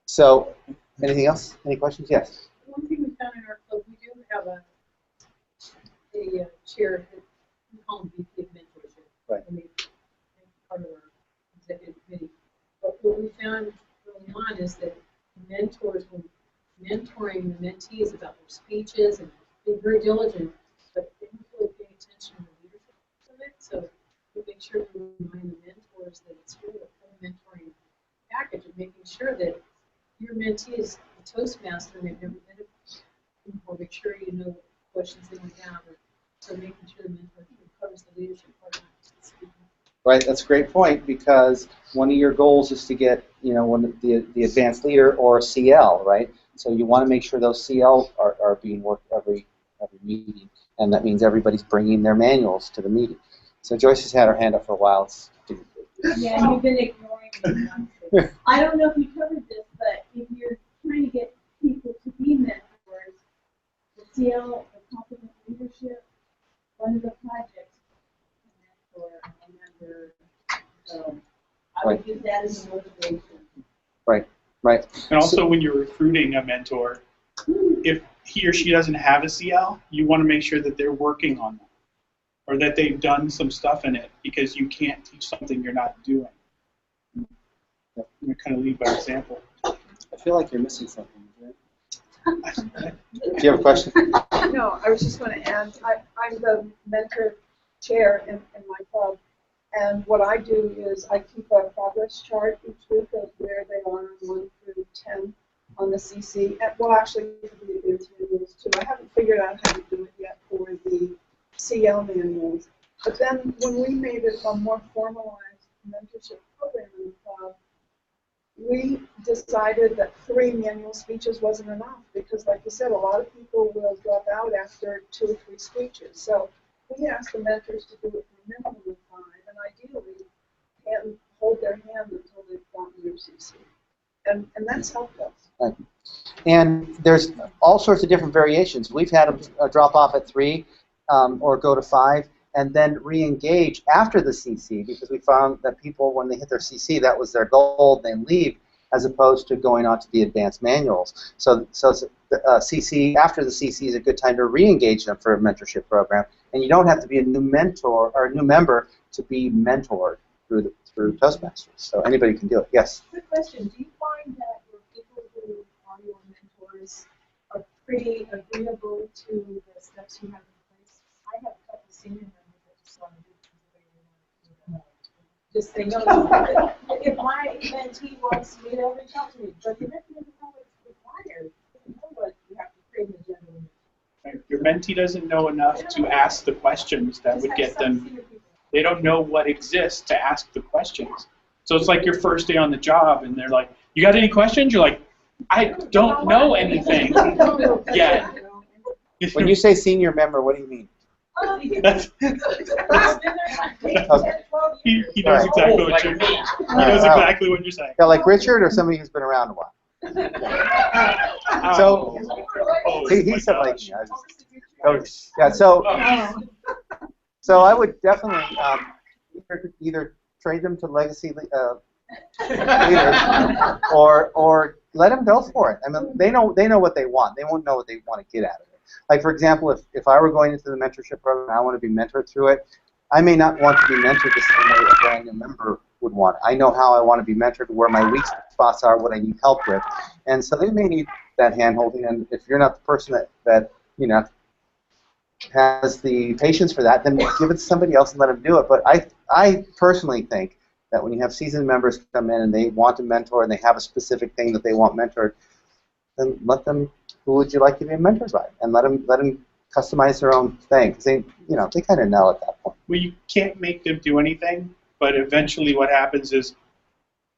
So, anything else? Any questions? Yes. One thing we found in our club, we do have a chair, we call him VP of mentorship. Right. And part of our executive committee. But what we found early on is that mentors, when mentoring the mentees about their speeches and being very diligent, but they don't really pay attention to the leadership of it. So we make sure we remind the mentors that it's really a full mentoring package of making sure that your mentee is a Toastmaster and they've never been it before. Make sure you know what questions they would have. So making sure the mentor covers the leadership part of it. Right, that's a great point, because one of your goals is to get, you know, the advanced leader or CL, right? So you want to make sure those CL are being worked every meeting, and that means everybody's bringing their manuals to the meeting. So Joyce has had her hand up for a while. Yeah, you've been ignoring me. I don't know if you covered this, but if you're trying to get people to be mentors, the CL, the Competent Leadership, one of the projects, mentor a member. So I would use that as a motivation. Right, right. And also, when you're recruiting a mentor, if he or she doesn't have a CL, you want to make sure that they're working on that, or that they've done some stuff in it, because you can't teach something you're not doing. You kind of lead by example. I feel like you're missing something. Right? Do you have a question? No, I was just going to add, I'm the mentor chair in my club, and what I do is I keep a progress chart each week of where they are 1 through 10 on the CC. And, well, actually, for the advanced manuals too. I haven't figured out how to do it yet for the CL manuals. But then when we made it a more formalized mentorship program in the club, we decided that 3 manual speeches wasn't enough, because, like you said, a lot of people will drop out after 2 or 3 speeches. So we asked the mentors to do it for a minimum of 5, and ideally, and hold their hand until they've gotten their CC. And that's helped us. Right. And there's all sorts of different variations. We've had them drop off at 3 or go to 5, and then re-engage after the CC, because we found that people, when they hit their CC, that was their goal, then leave, as opposed to going on to the advanced manuals. So CC, after the CC is a good time to re-engage them for a mentorship program, and you don't have to be a new mentor or a new member to be mentored through Toastmasters. So anybody can do it. Yes? Quick question. Do you find that your people who are your mentors are pretty agreeable to the steps you have in place? I have a couple senior members that just want to do it. Just say, no, if my mentee wants me to reach out to me, but you have to know what's required. You know what you have to create an agenda. Right. Your mentee doesn't know enough to ask the questions that would get them. They don't know what exists to ask the questions. So it's like your first day on the job, and they're like, "You got any questions?" You're like, "I don't know anything yet." When you say senior member, what do you mean? He knows exactly what you're saying. He knows exactly what you're saying. Yeah, like Richard, or somebody who's been around a while. So he said like, yeah. So I would definitely either trade them to legacy leaders, or let them go for it. I mean, they know what they want. They won't know what they want to get out of it. Like, for example, if I were going into the mentorship program and I want to be mentored through it, I may not want to be mentored the same way a brand new member would want. I know how I want to be mentored, where my weak spots are, what I need help with, and so they may need that hand-holding. And if you're not the person that you know has the patience for that, then give it to somebody else and let them do it. But I personally think that when you have seasoned members come in and they want to mentor and they have a specific thing that they want mentored, then let them. Who would you like to be mentored by? And let them customize their own thing, because they kind of know at that point. Well, you can't make them do anything, but eventually what happens is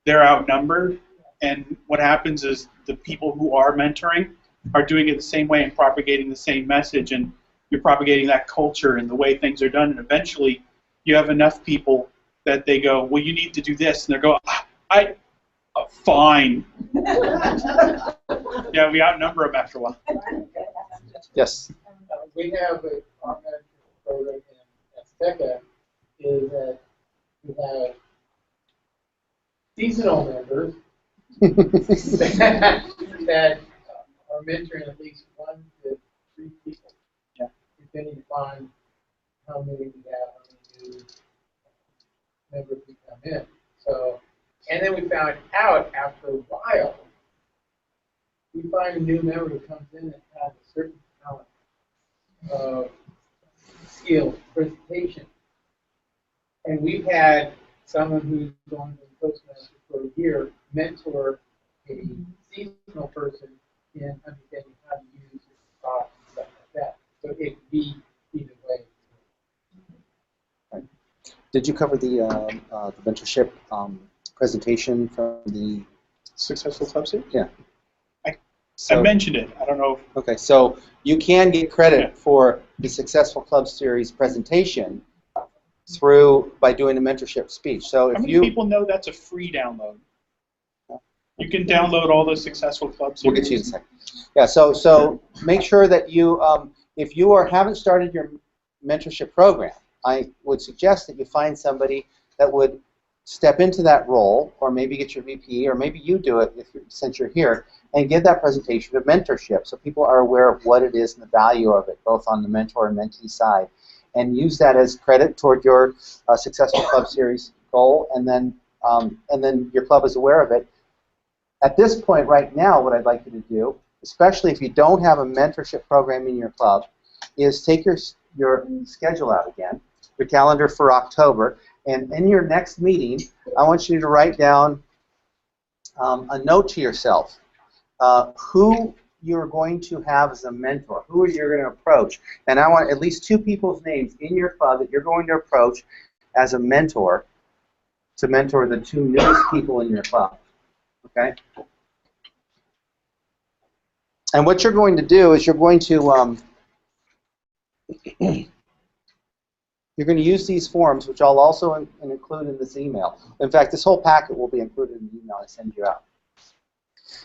they're outnumbered, and what happens is the people who are mentoring are doing it the same way and propagating the same message, and you're propagating that culture and the way things are done, and eventually you have enough people that they go, well, you need to do this, and they go, fine. Yeah, we outnumber them after a while. Yes. We have a our mentoring program in Azteca is that we have seasonal members that are mentoring at least 1 to 3 people. Yeah. Depending upon how many we have, how many new members we come in. So, and then we found out after a while, we find a new member who comes in and has a certain talent, skill, presentation. And we've had someone who's going to be Toastmaster for a year mentor a seasonal person in understanding how to use your thoughts and stuff like that. So it could be either way. Did you cover the mentorship presentation from the Successful Club Series? Yeah. I So- mentioned it. I don't know. Okay, so you can get credit for the Successful Club Series presentation by doing a mentorship speech. So How if many you, people know that's a free download? You can download all the Successful Club Series. we'll get you in a second. Yeah, so make sure that you, if you haven't started your mentorship program, I would suggest that you find somebody that would step into that role, or maybe get your VP, or maybe you do it since you're here, and give that presentation of mentorship so people are aware of what it is and the value of it, both on the mentor and mentee side. And use that as credit toward your Successful Club Series goal, and then your club is aware of it. At this point right now, what I'd like you to do, especially if you don't have a mentorship program in your club, is take your schedule out again, your calendar for October, and in your next meeting, I want you to write down a note to yourself, who you're going to have as a mentor, who you're going to approach. And I want at least 2 people's names in your club that you're going to approach as a mentor to mentor the 2 newest people in your club. Okay? And what you're going to do is you're going to use these forms, which I'll also include in this email. In fact, this whole packet will be included in the email I send you out.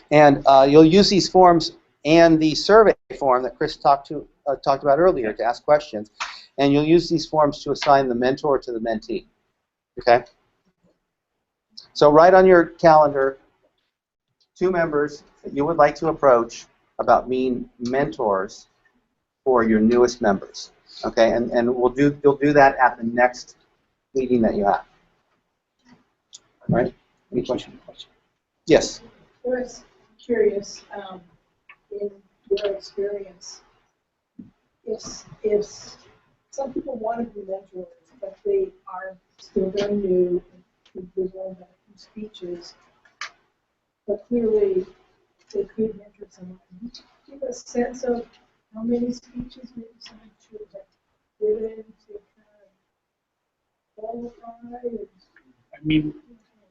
And you'll use these forms and the survey form that Chris talked about earlier to ask questions, and you'll use these forms to assign the mentor to the mentee. Okay? So write on your calendar 2 members that you would like to approach about being mentors for your newest members. Okay, and you'll do that at the next meeting that you have. All right? Any questions? Yes. I was curious, in your experience, if some people want to be mentors, but they are still very new, and there's only been a few speeches, but clearly they could mentor someone. Can you give a sense of how many speeches maybe someone should have given to kind of qualify? I mean,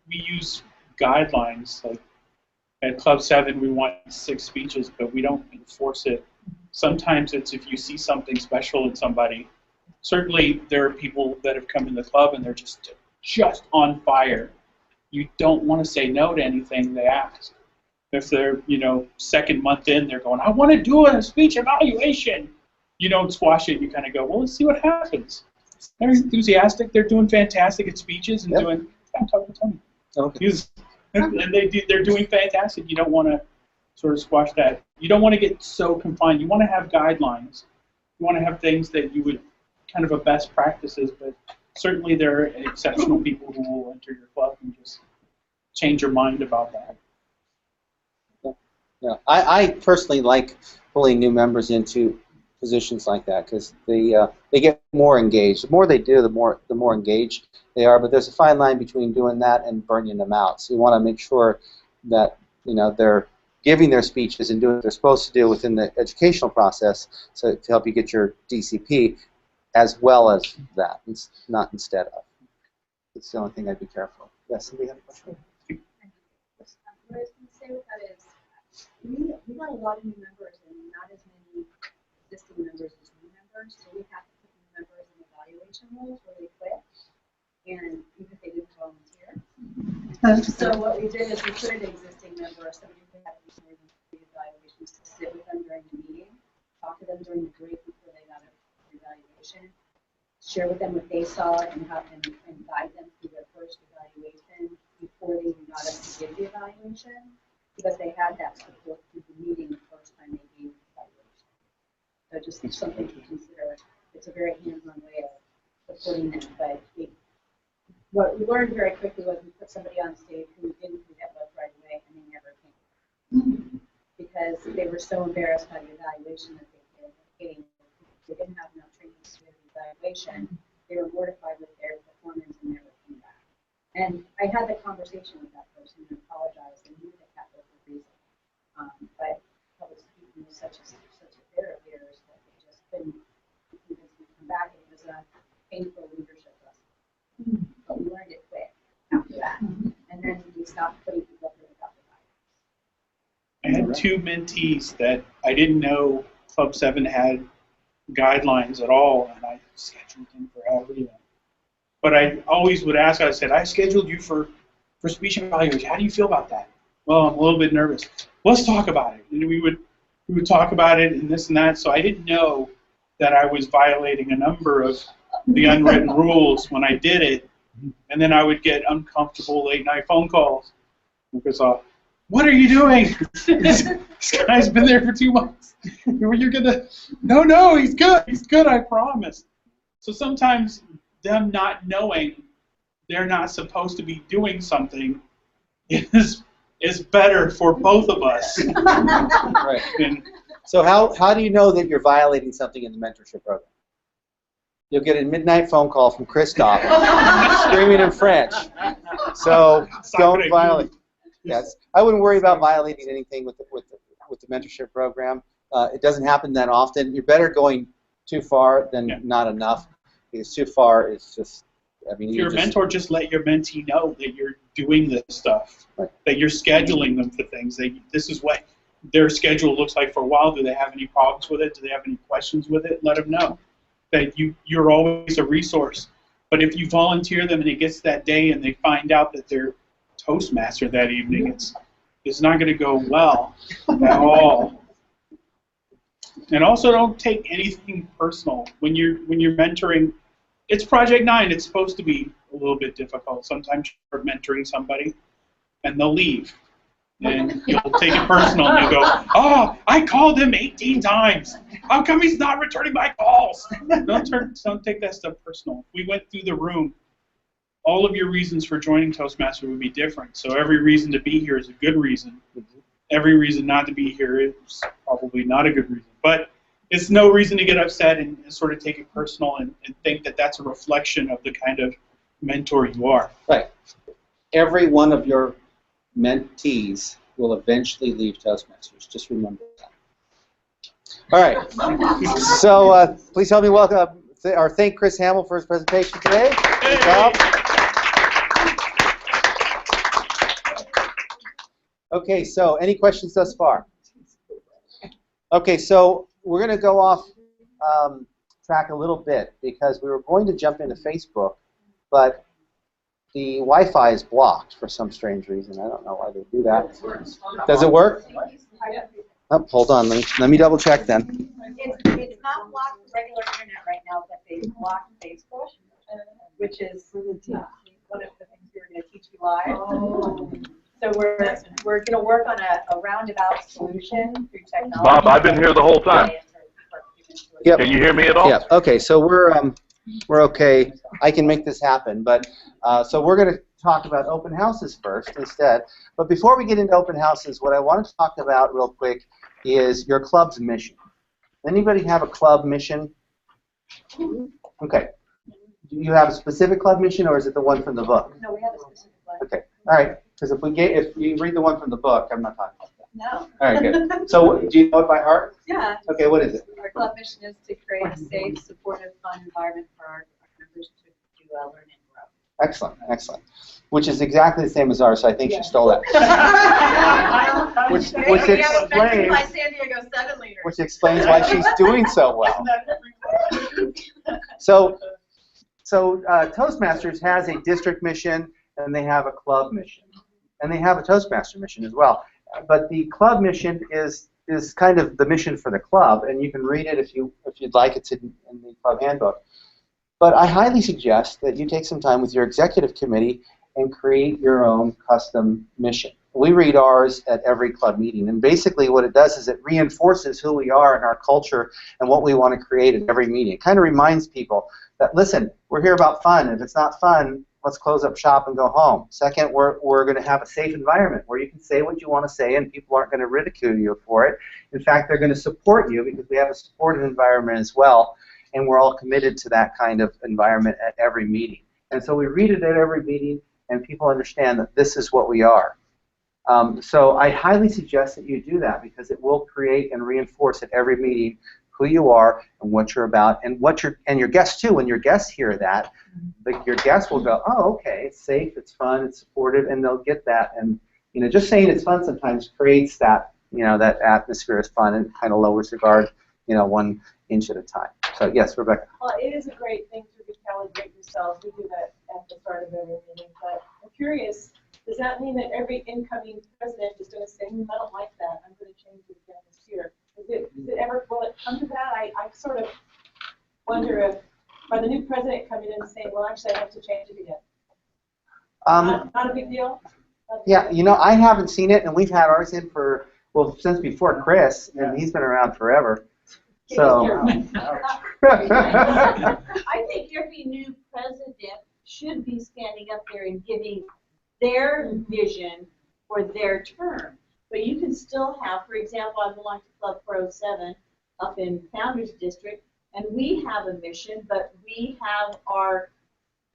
we use guidelines. Like at Club 7, we want 6 speeches, but we don't enforce it. Sometimes it's if you see something special in somebody. Certainly, there are people that have come in the club and they're just on fire. You don't want to say no to anything they ask. If they're, 2nd month in, they're going, I want to do a speech evaluation. You don't squash it. You kind of go, well, let's see what happens. They're enthusiastic. They're doing fantastic at speeches and doing. I'm talking to Tony. Okay. And they're doing fantastic. You don't want to sort of squash that. You don't want to get so confined. You want to have guidelines. You want to have things that you would kind of a best practices, but certainly there are exceptional people who will enter your club and just change your mind about that. Yeah, I personally like pulling new members into positions like that because they get more engaged. The more they do, the more engaged they are. But there's a fine line between doing that and burning them out. So you want to make sure that they're giving their speeches and doing what they're supposed to do within the educational process, so to help you get your DCP, as well as that, not instead of. That's the only thing I'd be careful of. Yes, somebody had a question? What I was going to say with that is, we got a lot of new members and not as many existing members as new members, so we have to put new members in evaluation roles where they quit, and even if they didn't volunteer. So what we did is we put an existing member or somebody who had more than 3 evaluations to sit with them during the meeting, talk to them during the break before they got an evaluation, share with them what they saw and guide them through their first evaluation before they even got up to give the evaluation, because they had that support through the meeting the first time they gave the evaluation. So just something to consider. It's a very hands-on way of supporting them, but what we learned very quickly was we put somebody on stage who didn't get both right away, and they never came because they were so embarrassed by the evaluation that they were getting. They didn't have enough training to do the evaluation. They were mortified with their performance and never came back. And I had the conversation with that person and apologized and knew that was the reason. But public speaking was such a fear of theirs that they just couldn't convince me to come back. It was a painful leadership lesson. But we learned it quick after that. And then we stopped putting people up there without the I had 2 mentees that I didn't know Club 7 had guidelines at all, and I scheduled them for everything. But I always would ask, I said, I scheduled you for speech evaluation. How do you feel about that? Well, I'm a little bit nervous. Let's talk about it. And we would talk about it and this and that. So I didn't know that I was violating a number of the unwritten rules when I did it. And then I would get uncomfortable late night phone calls because, what are you doing? This guy's been there for 2 months. You're gonna? No, he's good. He's good. I promise. So sometimes them not knowing they're not supposed to be doing something is better for both of us. Right. So how do you know that you're violating something in the mentorship program? You'll get a midnight phone call from Christoph screaming in French. So don't violate. Yes, I wouldn't worry about violating anything with the mentorship program. It doesn't happen that often. You're better going too far than not enough, because too far is just. I mean, if you're a mentor, just let your mentee know that you're doing this stuff, that you're scheduling them for things. This is what their schedule looks like for a while. Do they have any problems with it? Do they have any questions with it? Let them know that you're always a resource. But if you volunteer them and it gets that day and they find out that they're Toastmaster that evening, it's not going to go well at all. And also, don't take anything personal when you're mentoring. It's Project 9. It's supposed to be a little bit difficult. Sometimes you're mentoring somebody, and they'll leave. And you'll take it personal, and you'll go, oh, I called him 18 times. How come he's not returning my calls? Don't take that stuff personal. We went through the room. All of your reasons for joining Toastmaster would be different. So every reason to be here is a good reason. Every reason not to be here is probably not a good reason. But it's no reason to get upset and sort of take it personal and think that that's a reflection of the kind of mentor you are. Right. Every one of your mentees will eventually leave Toastmasters. Just remember that. All right. So please help me welcome or thank Chris Hamill for his presentation today. Good job. Okay, so any questions thus far? Okay, so we're going to go off track a little bit because we were going to jump into Facebook, but the Wi-Fi is blocked for some strange reason. I don't know why they do that. Does it work? Oh, hold on. Let me double check then. It's not blocked for regular internet right now, but they blocked Facebook, which is one of the things we were going to teach you live. So we're going to work on a roundabout solution through technology. Bob, I've been here the whole time. Yep. Can you hear me at all? Yeah. Okay. So we're okay. I can make this happen, but so we're going to talk about open houses first instead. But before we get into open houses, what I want to talk about real quick is your club's mission. Anybody have a club mission? Okay. Do you have a specific club mission, or is it the one from the book? No, we have a specific one. Okay. All right. Because if you read the one from the book, I'm not talking about that. No. All right, good. So do you know it by heart? Yeah. Okay, what is it? Our club mission is to create a safe, supportive, fun environment for our members to learn and grow. Excellent, excellent. Which is exactly the same as ours, so I think she stole that. which explains My San Diego 7 liter. which explains why she's doing so well. So Toastmasters has a district mission, and they have a club mission, and they have a Toastmaster mission as well. But the club mission is kind of the mission for the club, and you can read it if you'd like. It's in the club handbook. But I highly suggest that you take some time with your executive committee and create your own custom mission. We read ours at every club meeting, and basically what it does is it reinforces who we are and our culture and what we want to create at every meeting. It kind of reminds people that, listen, we're here about fun. If it's not fun, let's close up shop and go home. Second, we're going to have a safe environment where you can say what you want to say and people aren't going to ridicule you for it. In fact, they're going to support you because we have a supportive environment as well, and we're all committed to that kind of environment at every meeting. And so we read it at every meeting, and people understand that this is what we are. So I highly suggest that you do that because it will create and reinforce at every meeting who you are and what you're about, and your guests too. When your guests hear that, your guests will go, "Oh, okay, it's safe, it's fun, it's supportive," and they'll get that. And just saying it's fun sometimes creates that that atmosphere is fun and kind of lowers the guard 1 inch at a time. So yes, Rebecca. Well, it is a great thing to recalibrate yourself. We do that at the start of every meeting. But I'm curious, does that mean that every incoming president is going to say, I don't like that, I'm going to change it again this year? Will it come to that? I sort of wonder if, by the new president coming in and saying, well, actually, I have to change it again. Not a big deal? Yeah, I haven't seen it, and we've had ours in since before Chris, and he's been around forever. So. I think every new president should be standing up there and giving their vision for their term. But you can still have, for example, I belong to Club 407 up in Founders District, and we have a mission, but we have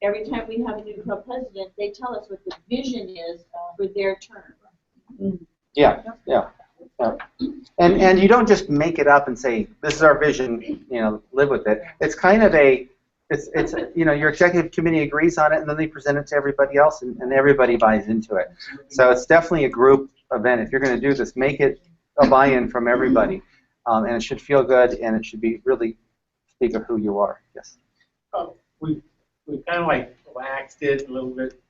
every time we have a new club president, they tell us what the vision is for their term. Yeah. And you don't just make it up and say, this is our vision, live with it. It's kind of your executive committee agrees on it, and then they present it to everybody else, and everybody buys into it. So it's definitely a group event. If you're going to do this, make it a buy-in from everybody, and it should feel good, and it should be really speak of who you are. Yes. We kind of like waxed it a little bit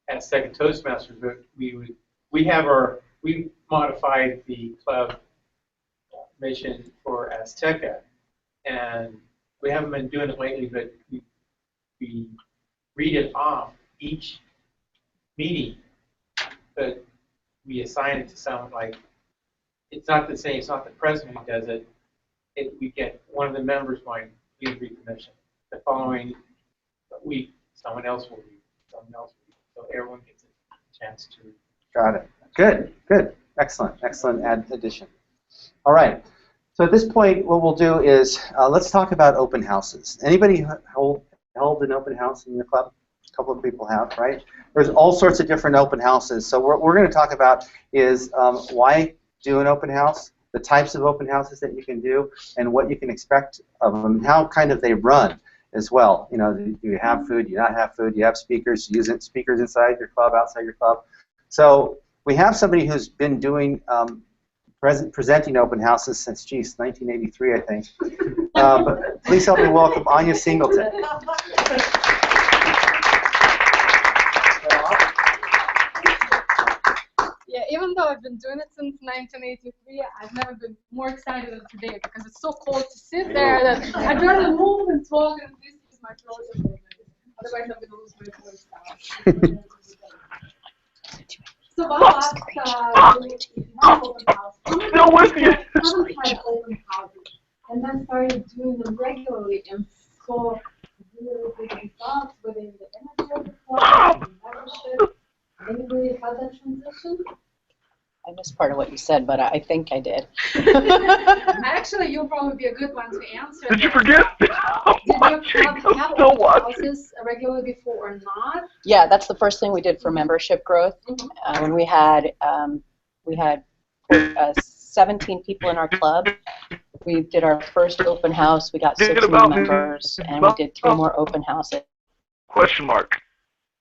at Second Toastmasters, but we modified the club mission for Azteca, and we haven't been doing it lately, but we read it off each meeting, but we assign it to someone. Like, it's not the same, it's not the president who does it. We get one of the members going, please read the mission. The following week, someone else will read, so everyone gets a chance to read. Got it. Good. Excellent addition. All right. So at this point, what we'll do is let's talk about open houses. Anybody held an open house in your club? A couple of people have, right? There's all sorts of different open houses. So what we're going to talk about is why do an open house, the types of open houses that you can do, and what you can expect of them, and how kind of they run as well. Do you have food? Do you not have food? Do you have speakers? Do you use speakers inside your club, outside your club? So we have somebody who's been doing presenting open houses since, 1983, I think. But please help me welcome Anya Singleton. Yeah, even though I've been doing it since 1983, I've never been more excited than today because it's so cold to sit there that I'd rather move and talk, and this is my project. Otherwise, I'm going to lose my voice. So about open house. I'm still with you. I tried open houses and then started doing them regularly and saw really big results within the energy of the club, the membership. Anybody had that transition? I missed part of what you said, but I think I did. Actually, you'll probably be a good one to answer. Did you forget? Did you have open houses regularly before or not? Yeah, that's the first thing we did for membership growth. When we had 17 people in our club. We did our first open house. We got 6 new members, and we did 3 more open houses. Question mark.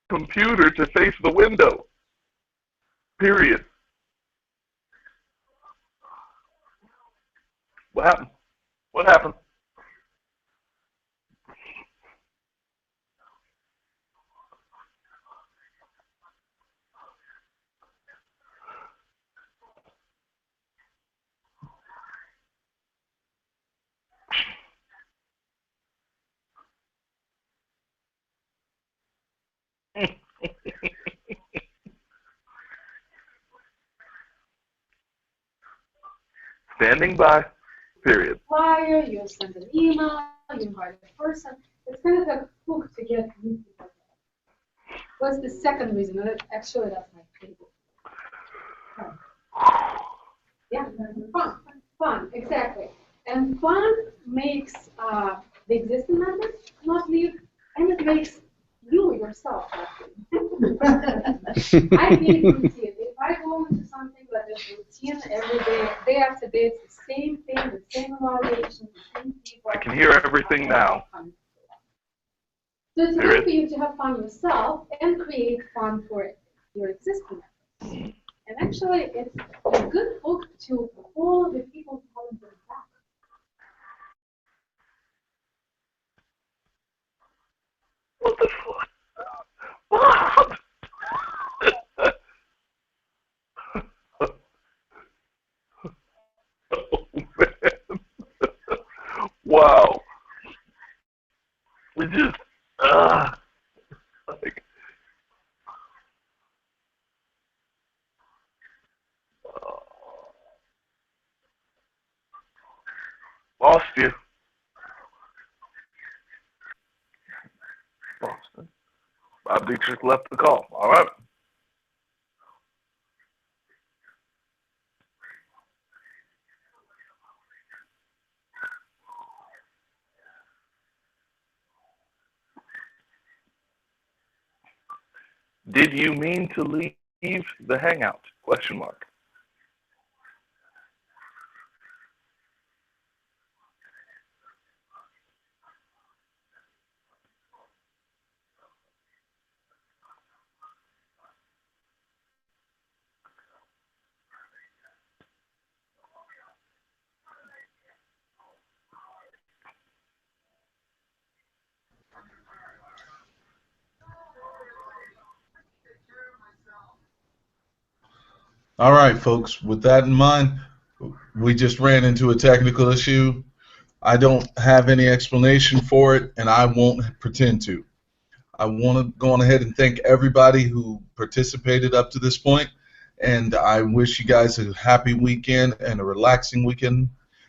Computer to face the window. Period. What happened? What happened? Standing by. Period. Flyer, you send an email, you invite a person. It's kind of a hook to get new people. What's the second reason? Actually, that's my favorite. Yeah, fun, exactly. And fun makes the existing members not leave, and it makes you yourself happy. I need routine. If I go into something like a routine every day after day, it's the same thing, the same evaluation, the same people. I can hear everything now. So it's good for you to have fun yourself and create fun for your existing members. And actually, it's a good hook to all the people who haven't been back. What the fuck? Bob! Oh, man. Wow. We just, like, lost you. Boston. Bob Dietrich left the call. All right. Did you mean to leave the hangout? Question mark. All right, folks, with that in mind, we just ran into a technical issue. I don't have any explanation for it, and I won't pretend to. I want to go on ahead and thank everybody who participated up to this point, and I wish you guys a happy weekend and a relaxing weekend,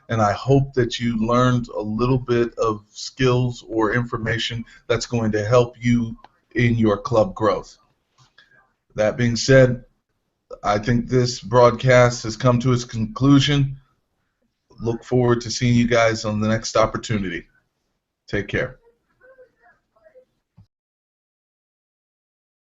and I hope that you learned a little bit of skills or information that's going to help you in your club growth. That being said, I think this broadcast has come to its conclusion. Look forward to seeing you guys on the next opportunity. Take care.